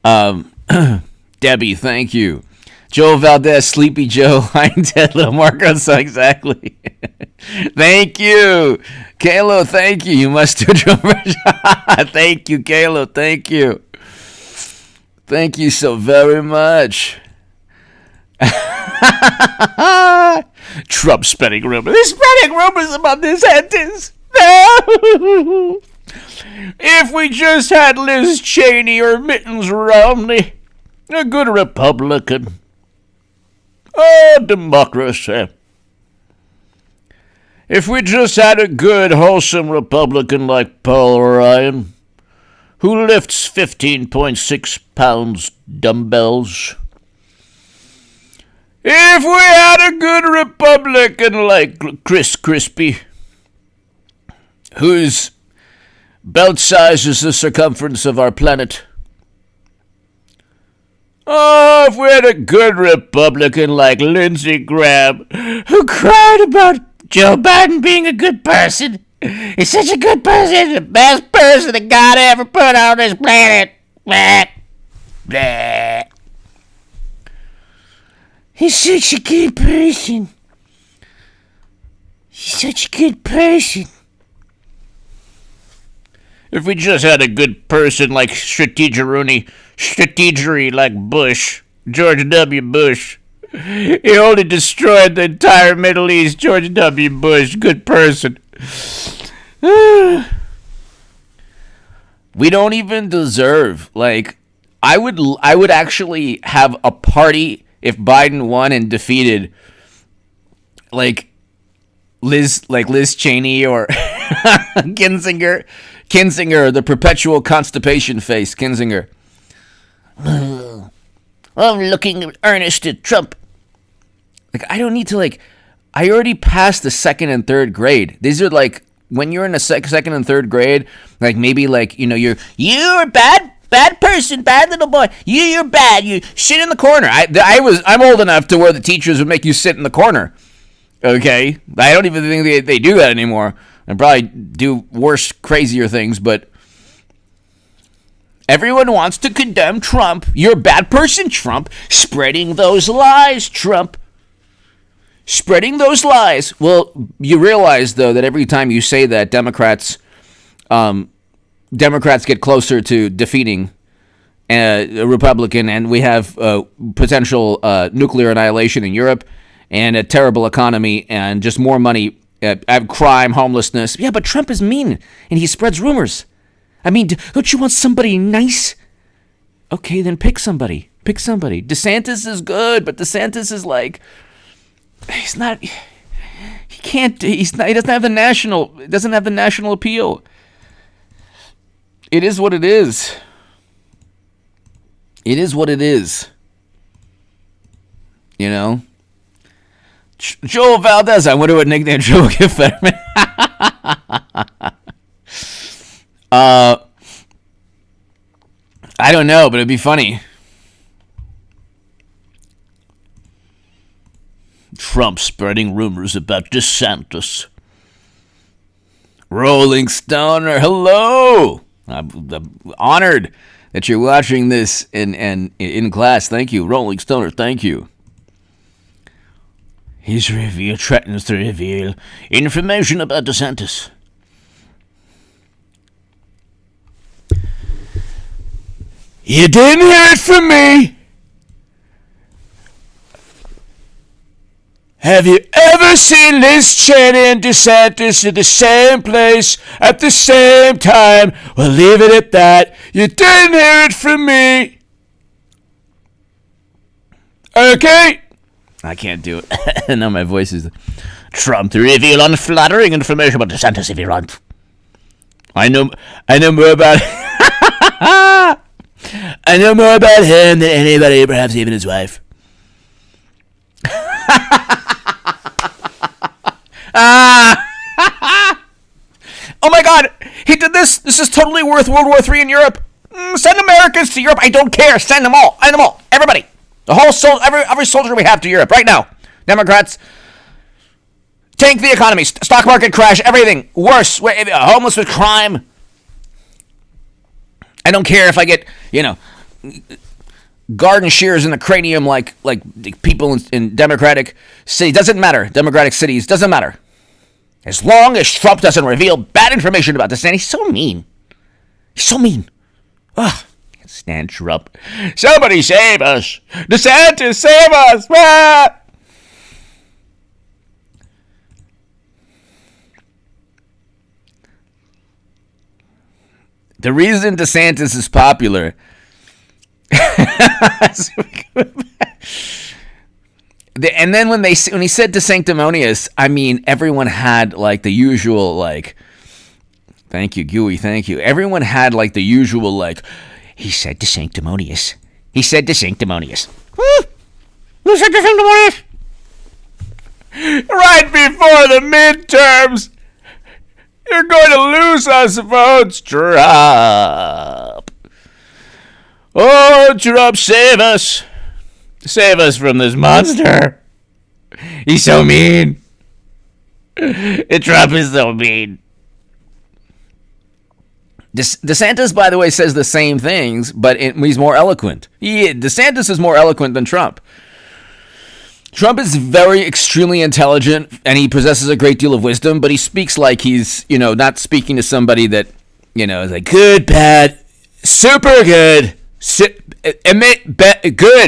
A: Debbie, thank you. Joe Valdez, Sleepy Joe, Hein Tedlow, Marcos, exactly. Thank you. Kalo, thank you. You must do drummer. Thank you, Kalo, thank you. Thank you so very much. Trump spreading rumors. He's spreading rumors about DeSantis. No. If we just had Liz Cheney or Mittens Romney, a good Republican. Oh, democracy. If we just had a good, wholesome Republican like Paul Ryan, who lifts 15.6 pounds dumbbells. If we had a good Republican like Chris Crispy, whose belt size is the circumference of our planet. Oh, if we had a good Republican like Lindsey Graham, who cried about Joe Biden being a good person. He's such a good person, the best person that God ever put on this planet. Blah, blah. He's such a good person. He's such a good person. If we just had a good person like Strategery like Bush,
C: George W. Bush. He only destroyed the entire Middle East. George W. Bush, good person.
A: We don't even deserve, like, I would actually have a party if Biden won and defeated, like Liz Cheney or Kinzinger, the perpetual constipation face, Kinzinger.
C: I'm looking earnest at Trump.
A: Like, I don't need to, like, I already passed the second and third grade. These are like, when you're in the second and third grade, like, maybe, like, you're
C: Bad person, bad little boy. You're bad. You
A: sit in the corner. I'm old enough to where the teachers would make you sit in the corner. Okay? I don't even think they do that anymore. And probably do worse, crazier things, but everyone wants to condemn Trump. You're a bad person, Trump. Spreading those lies, Trump. Spreading those lies. Well, you realize, though, that every time you say that, Democrats get closer to defeating a Republican, and we have potential nuclear annihilation in Europe and a terrible economy and just more money, crime, homelessness. Yeah, but Trump is mean, and he spreads rumors. I mean, don't you want somebody nice? Okay, then pick somebody. DeSantis is good, but DeSantis is like, he's not, he can't, he's not, he doesn't have the national appeal. It is what it is. It is what it is. You know? Joel Valdez, I wonder what nickname Joe will give Fetterman. I don't know, but it'd be funny. Trump spreading rumors about DeSantis. Rolling Stoner, hello! I'm honored that you're watching this in class. Thank you. Rolling Stoner, thank you. Threatens to reveal information about DeSantis. You didn't hear it from me. Have you ever seen Liz Cheney and DeSantis in the same place at the same time? Well, leave it at that. You didn't hear it from me. Okay? I can't do it. Now my voice is... Trump to reveal unflattering information about DeSantis if you want. I know more about... I know more about him than anybody, perhaps even his wife. Oh my God, he did this. This is totally worth World War III in Europe. Send Americans to Europe. I don't care. Send them all. Send them all. Everybody. The whole every soldier we have to Europe right now. Democrats, tank the economy. Stock market crash. Everything worse. Homeless with crime. I don't care if I get, garden shears in the cranium like people in Democratic cities. Doesn't matter. Democratic cities. Doesn't matter. As long as Trump doesn't reveal bad information about this, and he's so mean. He's so mean. Ugh. Can't stand Trump. Somebody save us. DeSantis, save us. Ah! The reason DeSantis is popular... And then when he said to sanctimonious, I mean, everyone had like the usual like, thank you, Gooey, thank you. Everyone had like the usual like, he said to sanctimonious. He said to sanctimonious. Who said to sanctimonious? Right before the midterms, you're going to lose us votes, Trump. Oh, Trump, save us. Save us from this monster. He's so mean. Trump is so mean. DeSantis, by the way, says the same things, but he's more eloquent. DeSantis is more eloquent than Trump. Trump is very extremely intelligent, and he possesses a great deal of wisdom, but he speaks like he's, not speaking to somebody that, is like, good, bad, super good. Good,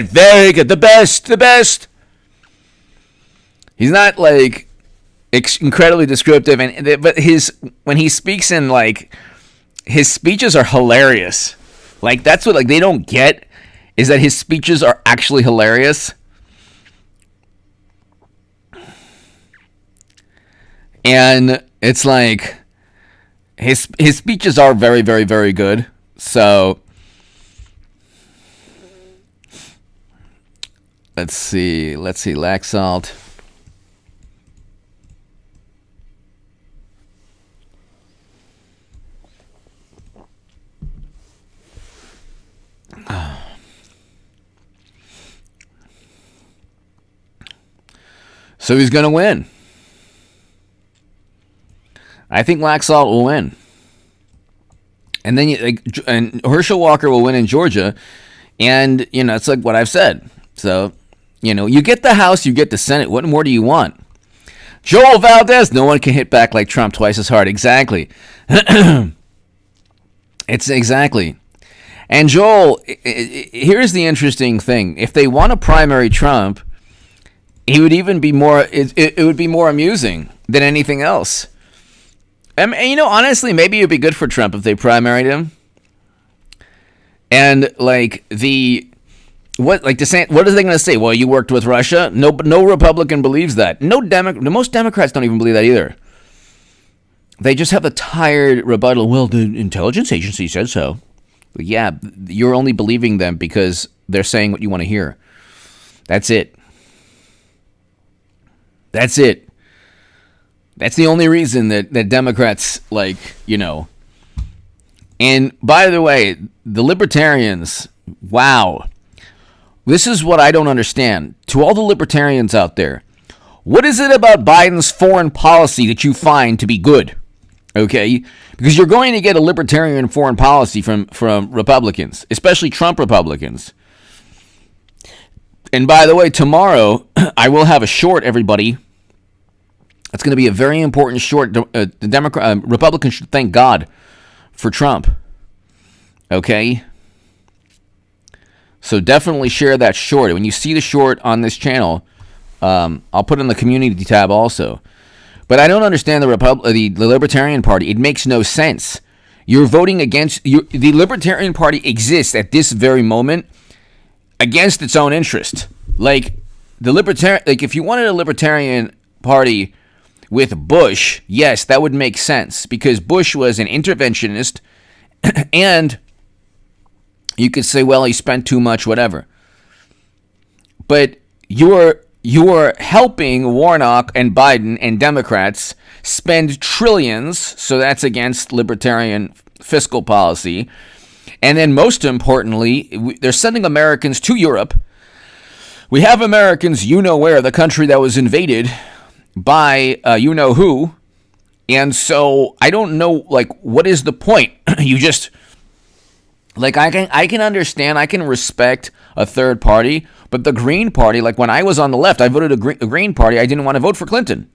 A: very good, the best. He's not like incredibly descriptive, but when he speaks in like his speeches are hilarious. Like that's what like they don't get is that his speeches are actually hilarious. And it's like his speeches are very, very, very good. So let's see, Laxalt. So he's going to win. I think Laxalt will win. And then and Herschel Walker will win in Georgia. And, it's like what I've said. So, you get the House, you get the Senate. What more do you want? Joel Valdez, no one can hit back like Trump twice as hard. Exactly. It's exactly. And Joel, here's the interesting thing. If they want to primary Trump, he would even be more, it would be more amusing than anything else. And, honestly, maybe it would be good for Trump if they primaried him. And, like, what are they going to say? Well, you worked with Russia? No Republican believes that. Most Democrats don't even believe that either. They just have a tired rebuttal. Well, the intelligence agency said so. But yeah, you're only believing them because they're saying what you want to hear. That's it. That's the only reason that Democrats, And by the way, the libertarians, wow. This is what I don't understand. To all the libertarians out there, what is it about Biden's foreign policy that you find to be good? Okay? Because you're going to get a libertarian foreign policy from Republicans, especially Trump Republicans. And by the way, tomorrow, I will have a short, everybody. It's going to be a very important short. The Republicans should thank God for Trump. Okay? So definitely share that short. When you see the short on this channel, I'll put it in the community tab also. But I don't understand the Libertarian Party. It makes no sense. You're voting against... the Libertarian Party exists at this very moment against its own interest. Like, if you wanted a Libertarian Party with Bush, yes, that would make sense. Because Bush was an interventionist, and you could say, well, he spent too much, whatever. But you're helping Warnock and Biden and Democrats spend trillions, so that's against libertarian fiscal policy. And then most importantly, they're sending Americans to Europe. We have Americans, where, the country that was invaded by you-know-who. And so I don't know, what is the point? You just... I can understand, I can respect a third party, but the Green Party, when I was on the left, I voted a Green Party. I didn't want to vote for Clinton.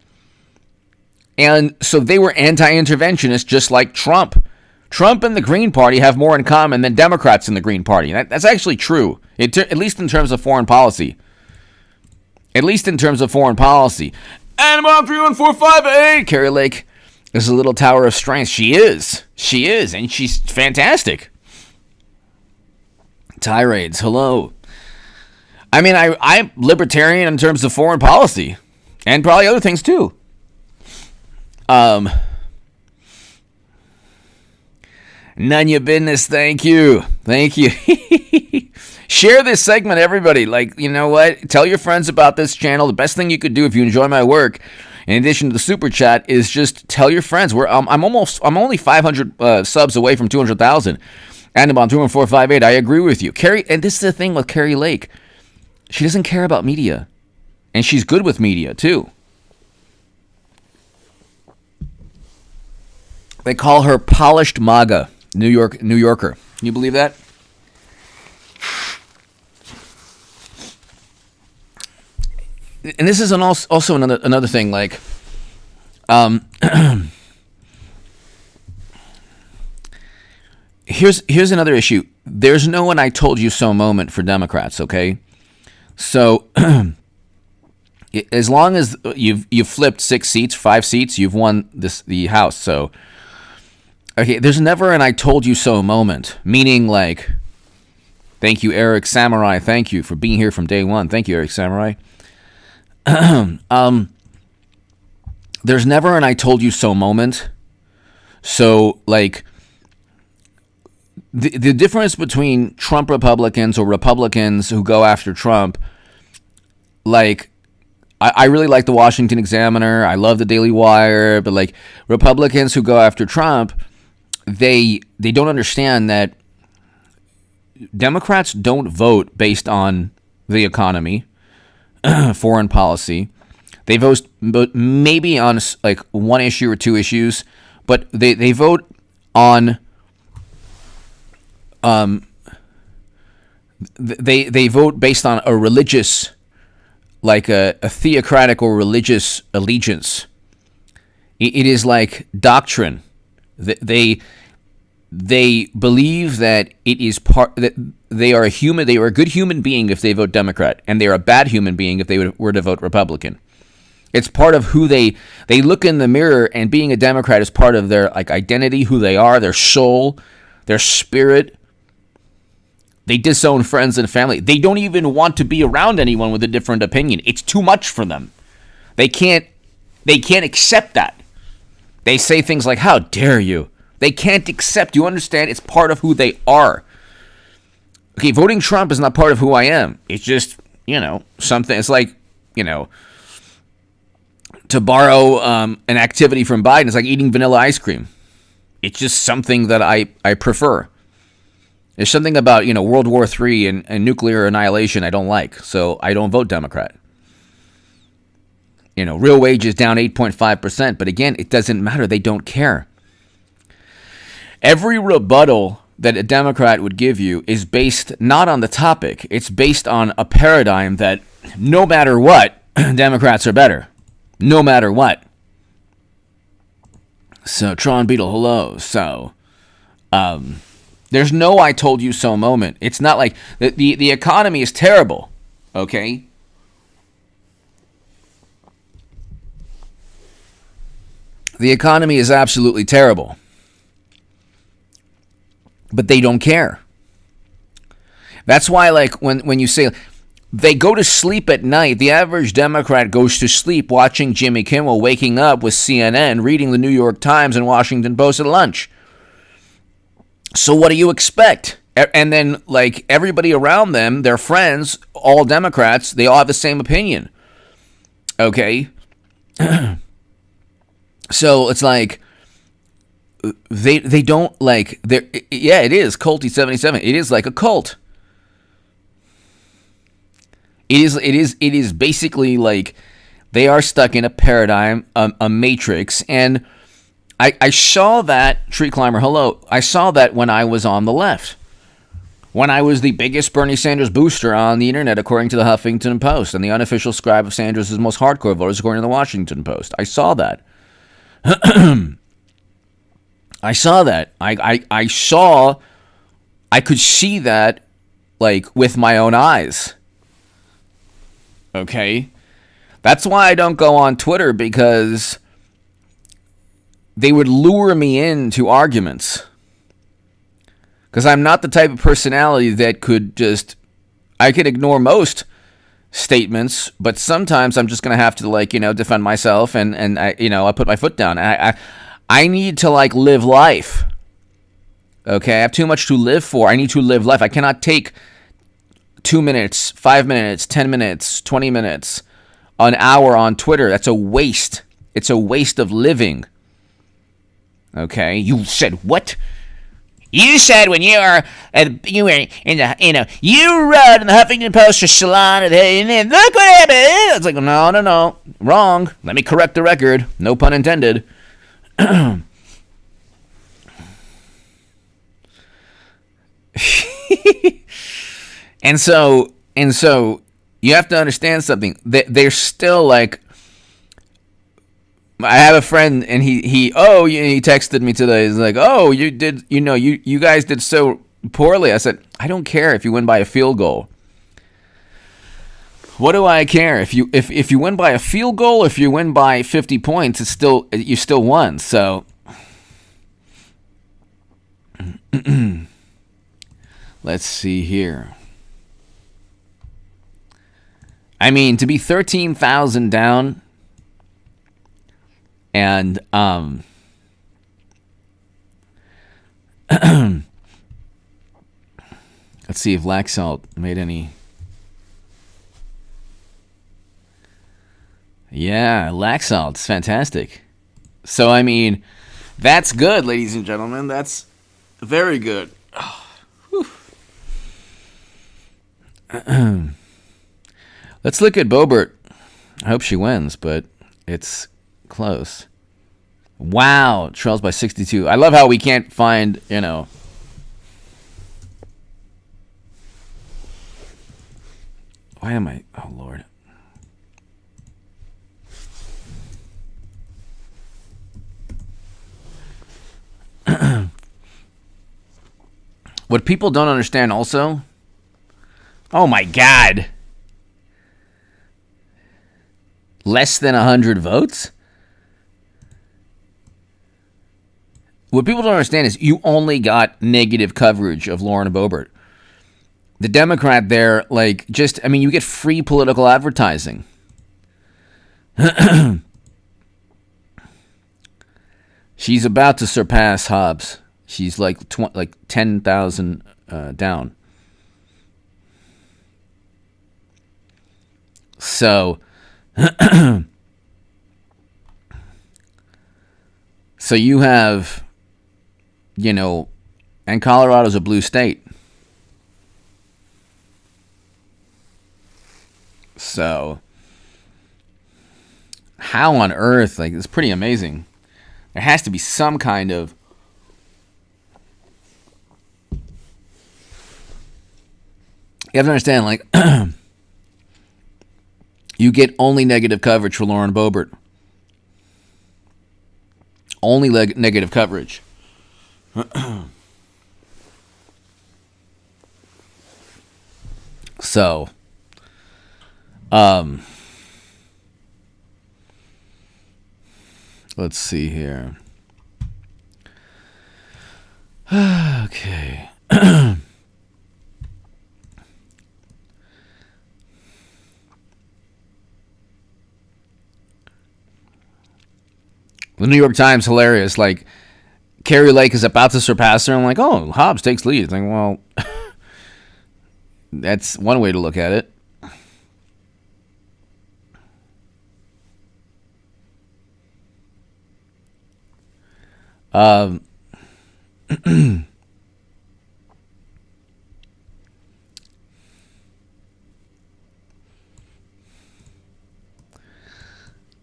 A: And so they were anti-interventionist, just like Trump. Trump and the Green Party have more in common than Democrats in the Green Party. That's actually true, at least in terms of foreign policy. And I'm 31458, Kari Lake is a little tower of strength. She is, and she's fantastic. Tirades, hello. I mean, I'm libertarian in terms of foreign policy, and probably other things too. None of your business. Thank you. Share this segment, everybody. You know what? Tell your friends about this channel. The best thing you could do if you enjoy my work, in addition to the super chat, is just tell your friends. I'm only 500 subs away from 200,000. And about 21458, I agree with you. Kari, and this is the thing with Kari Lake. She doesn't care about media. And she's good with media, too. They call her polished MAGA, New Yorker. Can you believe that? And this is also another thing, here's another issue. There's no "and I told you so" moment for Democrats. Okay, so as long as you've flipped 5 seats, you've won the House. So okay, there's never an "I told you so" moment. Meaning like, thank you, Eric Samurai. Thank you for being here from day one. Thank you, Eric Samurai. There's never an "I told you so" moment. So like, the difference between Trump Republicans or Republicans who go after Trump, like, I really like the Washington Examiner. I love the Daily Wire. But like, Republicans who go after Trump, they don't understand that Democrats don't vote based on the economy, foreign policy. They vote maybe on like one issue or two issues, but they vote on they vote based on a religious, like a theocratic or religious allegiance. It is like doctrine. They believe that it is that they are a good human being if they vote Democrat, and they are a bad human being if they were to vote Republican. It's part of who they look in the mirror, and being a Democrat is part of their like identity, who they are, their soul, their spirit. They disown friends and family. They don't even want to be around anyone with a different opinion. It's too much for them. They can't accept that. They say things like, "How dare you?" They can't accept. You understand? It's part of who they are. Okay, voting Trump is not part of who I am. It's just, something. It's like, to borrow an activity from Biden, it's like eating vanilla ice cream. It's just something that I prefer. There's something about, World War III and nuclear annihilation I don't like, so I don't vote Democrat. Real wage is down 8.5%, but again, it doesn't matter. They don't care. Every rebuttal that a Democrat would give you is based not on the topic. It's based on a paradigm that no matter what, Democrats are better. No matter what. So, Tron Beetle, hello. So, there's no "I told you so" moment. It's not like the economy is terrible, okay? The economy is absolutely terrible. But they don't care. That's why, like, when you say they go to sleep at night, the average Democrat goes to sleep watching Jimmy Kimmel, waking up with CNN, reading the New York Times and Washington Post at lunch. So what do you expect? And then, like, everybody around them, their friends, all Democrats, they all have the same opinion. Okay? So it's like, they don't like, yeah, it is Culty 77. It is like a cult. It is basically like they are stuck in a paradigm, a matrix. And I saw that, Tree Climber, hello. I saw that when I was on the left. When I was the biggest Bernie Sanders booster on the internet, according to the Huffington Post, and the unofficial scribe of Sanders' most hardcore voters, according to the Washington Post. I saw that. I saw that. I could see that, like, with my own eyes. Okay? That's why I don't go on Twitter, because they would lure me into arguments. Because I'm not the type of personality that could just, I could ignore most statements, but sometimes I'm just going to have to, like, defend myself, and I put my foot down. I need to, like, live life. Okay? I have too much to live for. I need to live life. I cannot take 2 minutes, 5 minutes, 10 minutes, 20 minutes, an hour on Twitter. That's a waste. It's a waste of living. Okay? You said what? You said when you were in the, you wrote in the Huffington Post or Salon, and then look what happened. It's like, no. Wrong. Let me correct the record. No pun intended. And so you have to understand something. They're still, like, I have a friend, and he texted me today. He's like, "Oh, you guys did so poorly." I said, "I don't care if you win by a field goal. What do I care if you win by a field goal? If you win by 50 points, you still won." So, let's see here. I mean, to be 13,000 down. And let's see if Laxalt made any. Yeah, Laxalt's fantastic. So, I mean, that's good, ladies and gentlemen. That's very good. Let's look at Bobert. I hope she wins, but it's close. Wow, trails by 62. I love how we can't find, Why am I? Oh, Lord. What people don't understand also. Oh, my God. Less than 100 votes? What people don't understand is you only got negative coverage of Lauren Boebert. The Democrat there, you get free political advertising. She's about to surpass Hobbs. She's like 10,000 down. So, so you have, and Colorado's a blue state. So, how on earth, it's pretty amazing. There has to be some kind of you have to understand, you get only negative coverage for Lauren Boebert. Only negative coverage. So, let's see here. Okay. The New York Times, hilarious. Kari Lake is about to surpass her. I'm like, oh, Hobbs takes lead. It's like, well, that's one way to look at it.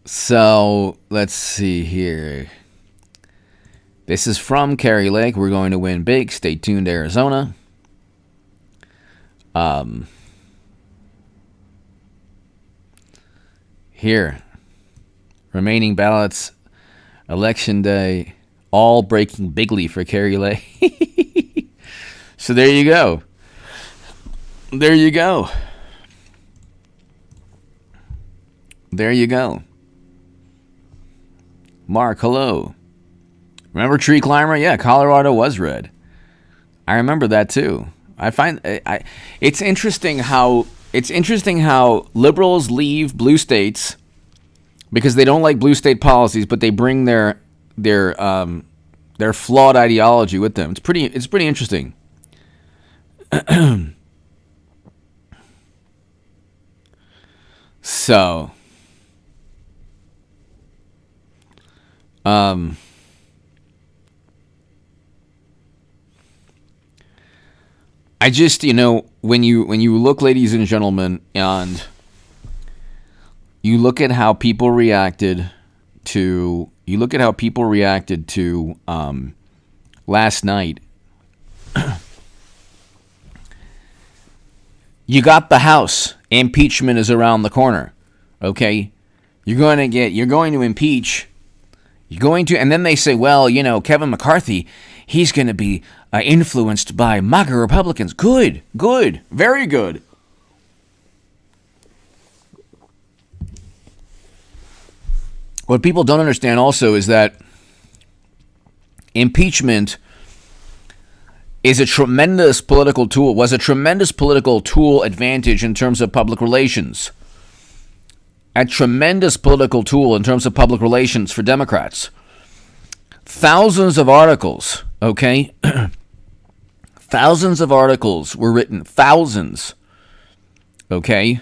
A: So, let's see here. This is from Kari Lake. We're going to win big. Stay tuned, Arizona. Here. Remaining ballots. Election day. All breaking bigly for Kari Lake. So there you go. There you go. There you go. Mark, hello. Remember Tree Climber? Yeah, Colorado was red. I remember that too. I find it's interesting how liberals leave blue states because they don't like blue state policies, but they bring their flawed ideology with them. It's pretty interesting. So, I just, when you look, ladies and gentlemen, and you look at how people reacted to last night. You got the House. Impeachment is around the corner. Okay? You're going to impeach You're going to, and then they say, well, Kevin McCarthy, he's going to be influenced by MAGA Republicans. Good, very good. What people don't understand also is that impeachment was a tremendous political tool advantage in terms of public relations. A tremendous political tool in terms of public relations for Democrats. Thousands of articles, okay? Thousands of articles were written. Thousands. Okay?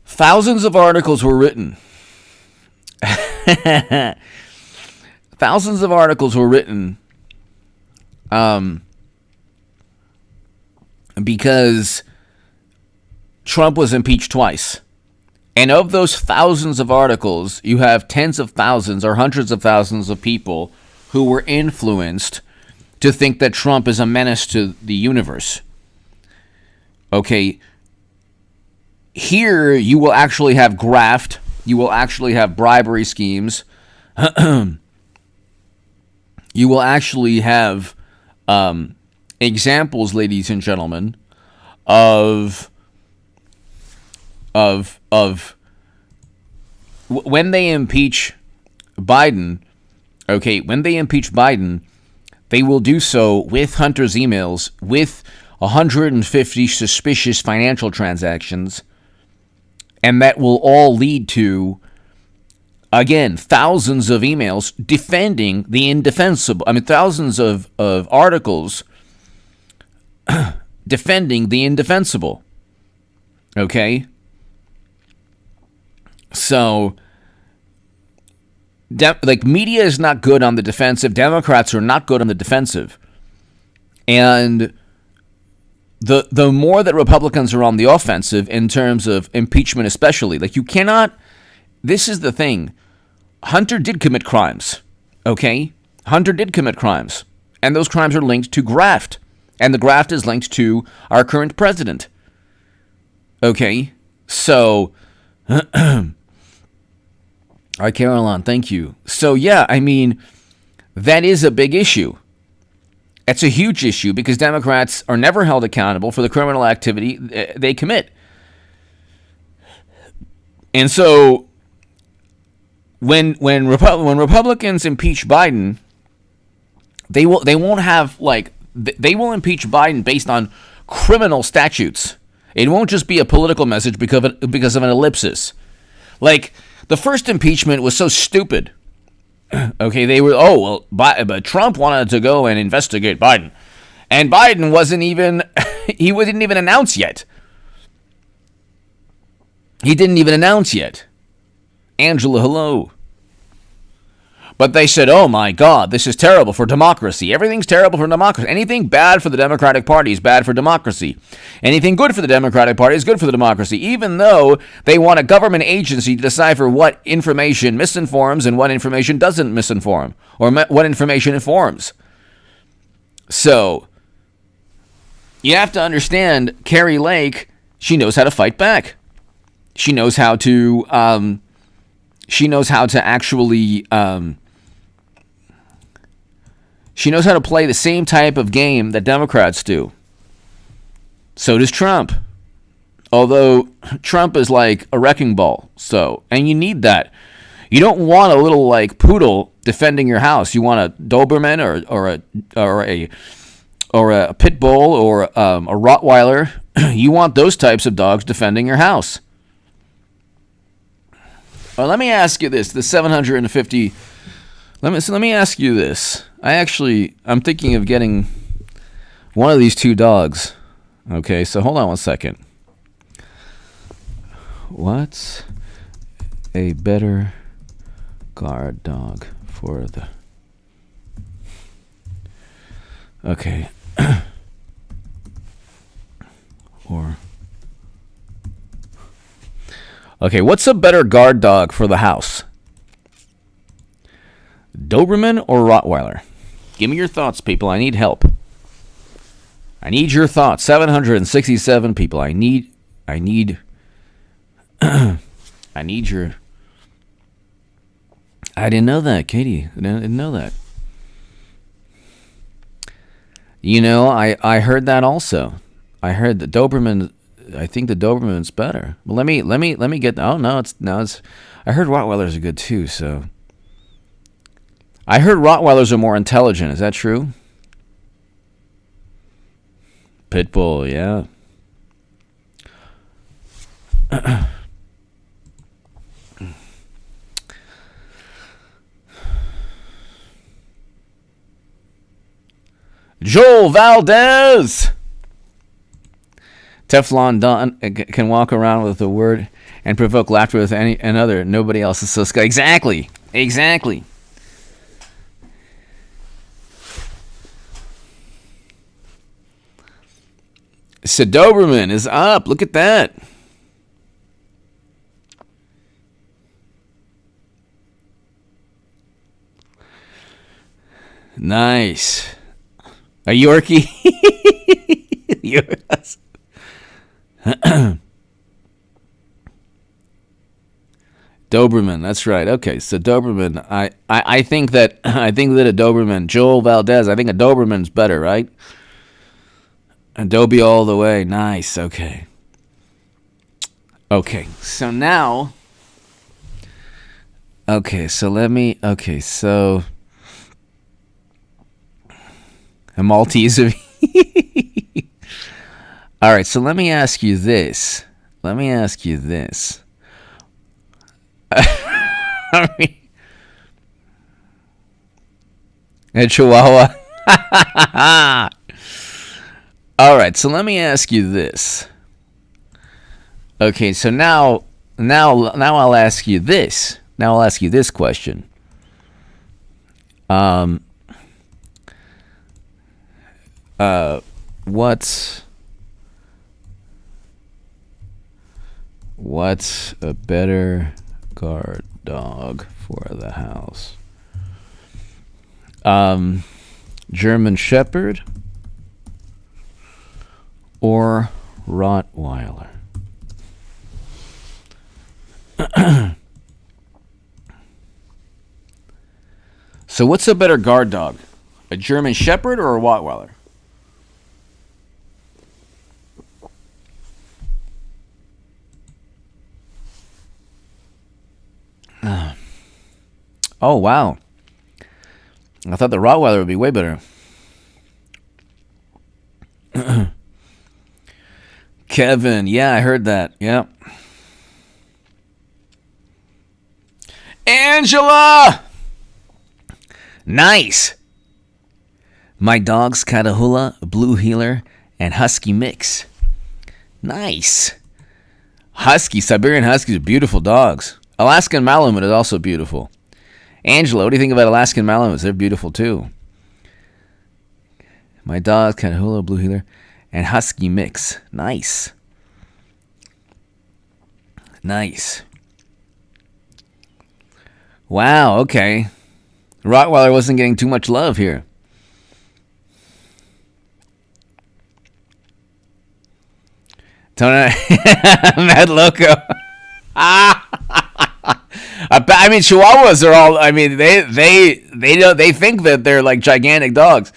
A: Thousands of articles were written. Thousands of articles were written because Trump was impeached twice. And of those thousands of articles, you have tens of thousands or hundreds of thousands of people who were influenced to think that Trump is a menace to the universe. Okay, here you will actually have graft, you will actually have bribery schemes, you will actually have examples, ladies and gentlemen, of when they impeach Biden, okay, when they impeach Biden, they will do so with Hunter's emails, with 150 suspicious financial transactions, and that will all lead to, again, thousands of emails defending the indefensible. I mean, thousands of articles defending the indefensible. Okay? So, media is not good on the defensive. Democrats are not good on the defensive. And the more that Republicans are on the offensive in terms of impeachment especially, you cannot, this is the thing, Hunter did commit crimes, okay? Hunter did commit crimes. And those crimes are linked to graft. And the graft is linked to our current president. Okay? So, all right, Caroline, thank you. So, yeah, I mean, that is a big issue. It's a huge issue because Democrats are never held accountable for the criminal activity they commit. And so, when Republicans impeach Biden, they will impeach Biden based on criminal statutes. It won't just be a political message because of an ellipsis. The first impeachment was so stupid. Okay, they were, but Trump wanted to go and investigate Biden. And Biden wasn't even, he didn't even announce yet. He didn't even announce yet. Angela, hello. But they said, oh my God, this is terrible for democracy. Everything's terrible for democracy. Anything bad for the Democratic Party is bad for democracy. Anything good for the Democratic Party is good for the democracy, even though they want a government agency to decipher what information misinforms and what information doesn't misinform, or what information informs. So, you have to understand, Kari Lake, she knows how to fight back. She knows how to actually, she knows how to play the same type of game that Democrats do. So does Trump. Although Trump is like a wrecking ball. So, and you need that. You don't want a little poodle defending your house. You want a Doberman or a pit bull or a Rottweiler. You want those types of dogs defending your house. Well, let me ask you this: the 750. Let me ask you this. I'm thinking of getting one of these two dogs. Okay, so hold on one second. What's a better guard dog for the... Okay. Okay, what's a better guard dog for the house? Doberman or Rottweiler? Give me your thoughts, people. I need help. I need your thoughts. 767 people. I need I need your I didn't know that, Katie. I didn't know that. You know, I heard that also. I heard the Doberman. I think the Doberman's better. Well, let me get. Oh no, it's. I heard Rottweilers are good too. So. I heard Rottweilers are more intelligent. Is that true? Pitbull, yeah. Joel Valdez! Teflon Don can walk around with a word and provoke laughter with another. Nobody else is so sky. Exactly. So Doberman is up. Look at that. Nice. A Yorkie? Yes. Doberman, that's right. Okay, so Doberman, I think that a Doberman, Joel Valdez, I think a Doberman's better, right? Adobe all the way. Nice. Okay. So now. So a Maltese. All right. So let me ask you this. A Chihuahua. All right, so let me ask you this. Okay, so now I'll ask you this. Now I'll ask you this question. What's a better guard dog for the house? German Shepherd or Rottweiler? So what's a better guard dog? A German Shepherd or a Rottweiler? Oh, wow. I thought the Rottweiler would be way better. Kevin, yeah, I heard that. Yeah. Angela! Nice. My dog's Catahoula, Blue Heeler, and Husky mix. Nice. Siberian Huskies are beautiful dogs. Alaskan Malamute is also beautiful. Angela, what do you think about Alaskan Malamutes? They're beautiful too. My dog's Catahoula, Blue Heeler, and Husky mix. Nice. Wow, okay. Rottweiler wasn't getting too much love here. Tony, Mad Loco. I mean, Chihuahuas are all. I mean, they think that they're like gigantic dogs.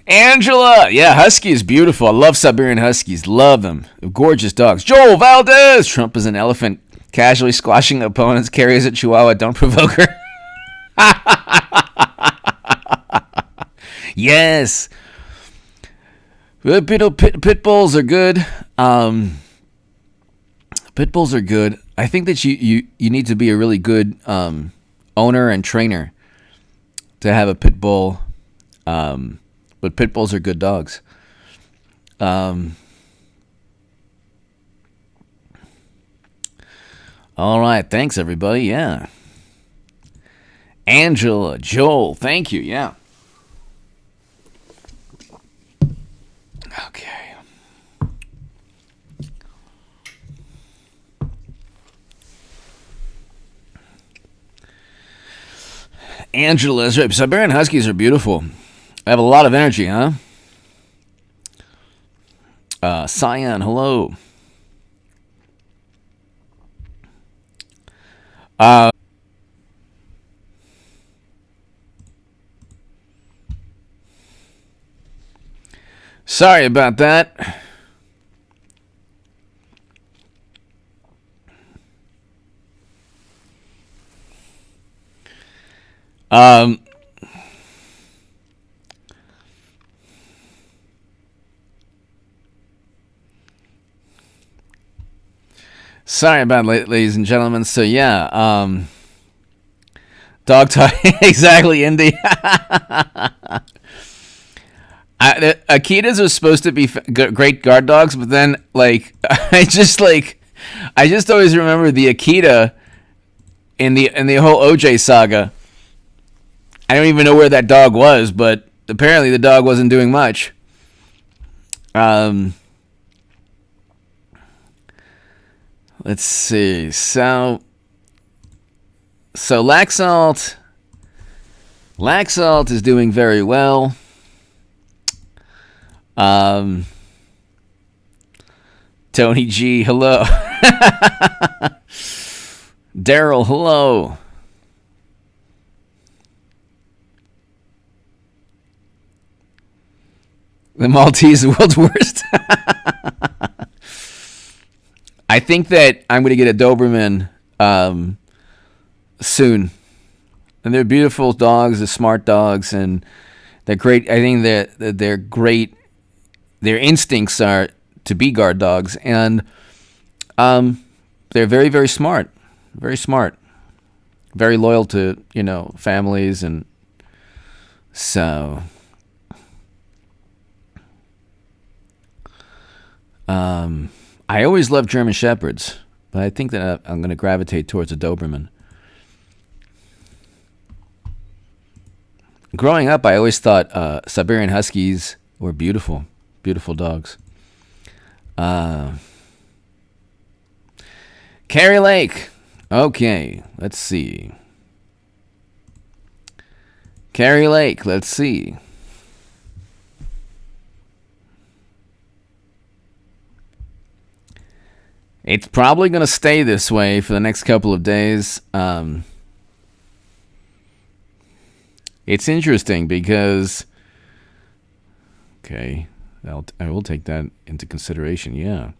A: Angela, yeah, Husky is beautiful. I love Siberian Huskies. Love them. Gorgeous dogs. Joel Valdez. Trump is an elephant, casually squashing opponents. Kari is a Chihuahua. Don't provoke her. Yes. Pit bulls are good. Pit bulls are good. I think that you need to be a really good owner and trainer to have a pit bull. But pit bulls are good dogs. All right. Thanks, everybody. Yeah. Angela, Joel, thank you. Yeah. Okay. Angela is right. Siberian Huskies are beautiful. I have a lot of energy, huh? Cyan, hello. Sorry about that. Sorry about it, ladies and gentlemen. So yeah, dog talk. Exactly, Indy. Akitas are supposed to be great guard dogs, but then like I just always remember the Akita in the whole OJ saga. I don't even know where that dog was, but apparently the dog wasn't doing much. Let's see. So Laxalt is doing very well. Tony G, hello. Daryl, hello. The Maltese, the world's worst. I think that I'm going to get a Doberman soon. And they're beautiful dogs, they're smart dogs, and they're great. I think that they're great. Their instincts are to be guard dogs, and they're very, very smart. Very smart. Very loyal to, families, and so... I always loved German Shepherds, but I think that I'm going to gravitate towards a Doberman. Growing up, I always thought Siberian Huskies were beautiful, beautiful dogs. Kari Lake. Okay, let's see. Kari Lake, let's see. It's probably going to stay this way for the next couple of days. It's interesting because... Okay, I will take that into consideration, yeah.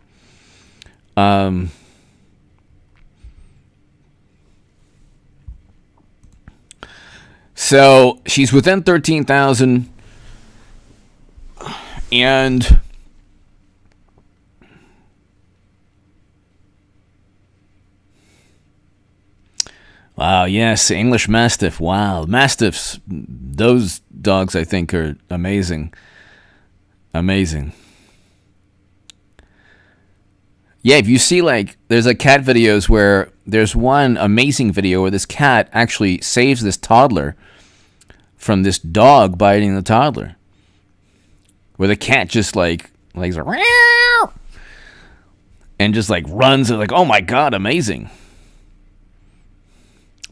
A: So, she's within 13,000, and... Wow, yes, English Mastiff. Wow, Mastiffs, those dogs I think are amazing. Amazing. Yeah, if you see there's cat videos where there's one amazing video where this cat actually saves this toddler from this dog biting the toddler. Where the cat just and just runs and oh my God, amazing.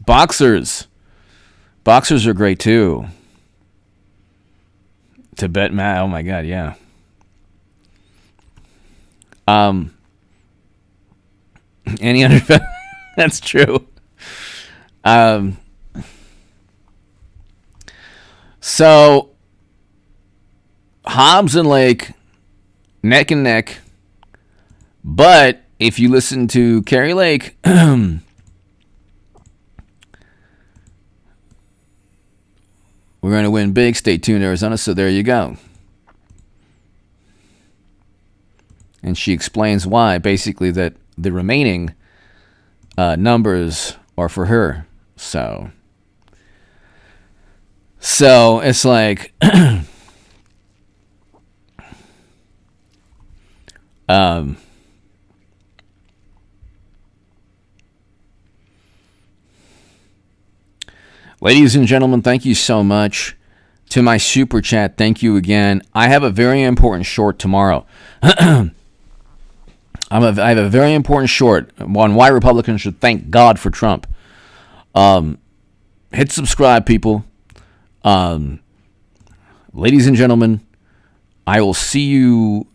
A: Boxers are great too. Tibet Matt, oh my God, yeah. Any other? That's true. So Hobbs and Lake, neck and neck. But if you listen to Kari Lake, we're going to win big. Stay tuned, Arizona. So there you go. And she explains why, basically, that the remaining numbers are for her. So it's ladies and gentlemen, thank you so much. To my super chat, thank you again. I have a very important short tomorrow. I have a very important short on why Republicans should thank God for Trump. Hit subscribe, people. Ladies and gentlemen, I will see you.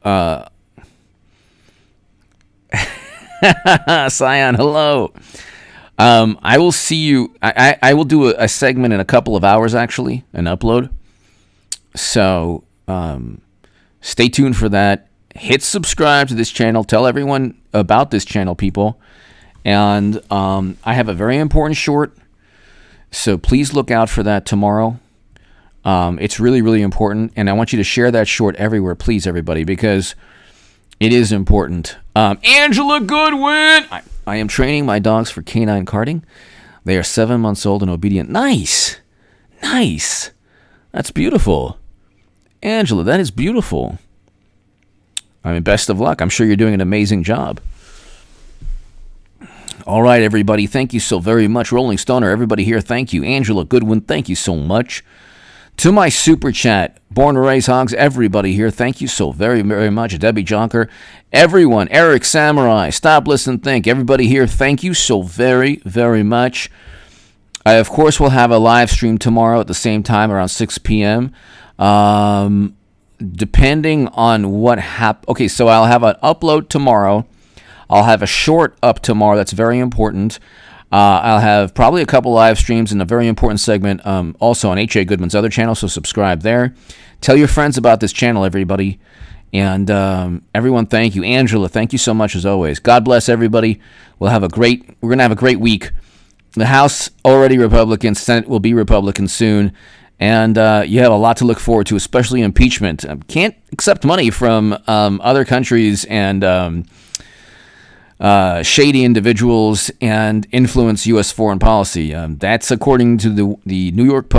A: Scion, hello. I will see you. I will do a segment in a couple of hours, actually, an upload. So Stay tuned for that. Hit subscribe to this channel. Tell everyone about this channel, people. And I have a very important short, so please look out for that tomorrow. It's really, really important, and I want you to share that short everywhere, please, everybody, because it is important. Angela Goodwin! I am training my dogs for canine carting. They are 7 months old and obedient. Nice! Nice! That's beautiful. Angela, that is beautiful. I mean, best of luck. I'm sure you're doing an amazing job. All right, everybody. Thank you so very much. Rolling Stoner, everybody here, thank you. Angela Goodwin, thank you so much. To my super chat, Born to Raise Hogs, everybody here, thank you so very, very much. Debbie Jonker, everyone, Eric Samurai, Stop, Listen, Think, everybody here, thank you so very, very much. I, of course, will have a live stream tomorrow at the same time around 6 p.m. Depending on what happens. Okay, so I'll have an upload tomorrow. I'll have a short up tomorrow. That's very important. I'll have probably a couple live streams and a very important segment also on H.A. Goodman's other channel, so subscribe there. Tell your friends about this channel, everybody. And everyone, thank you. Angela, thank you so much as always. God bless everybody. We're going to have a great week. The House already Republican, Senate will be Republican soon. And you have a lot to look forward to, especially impeachment. Can't accept money from other countries and shady individuals and influence U.S. foreign policy. That's according to the New York Post.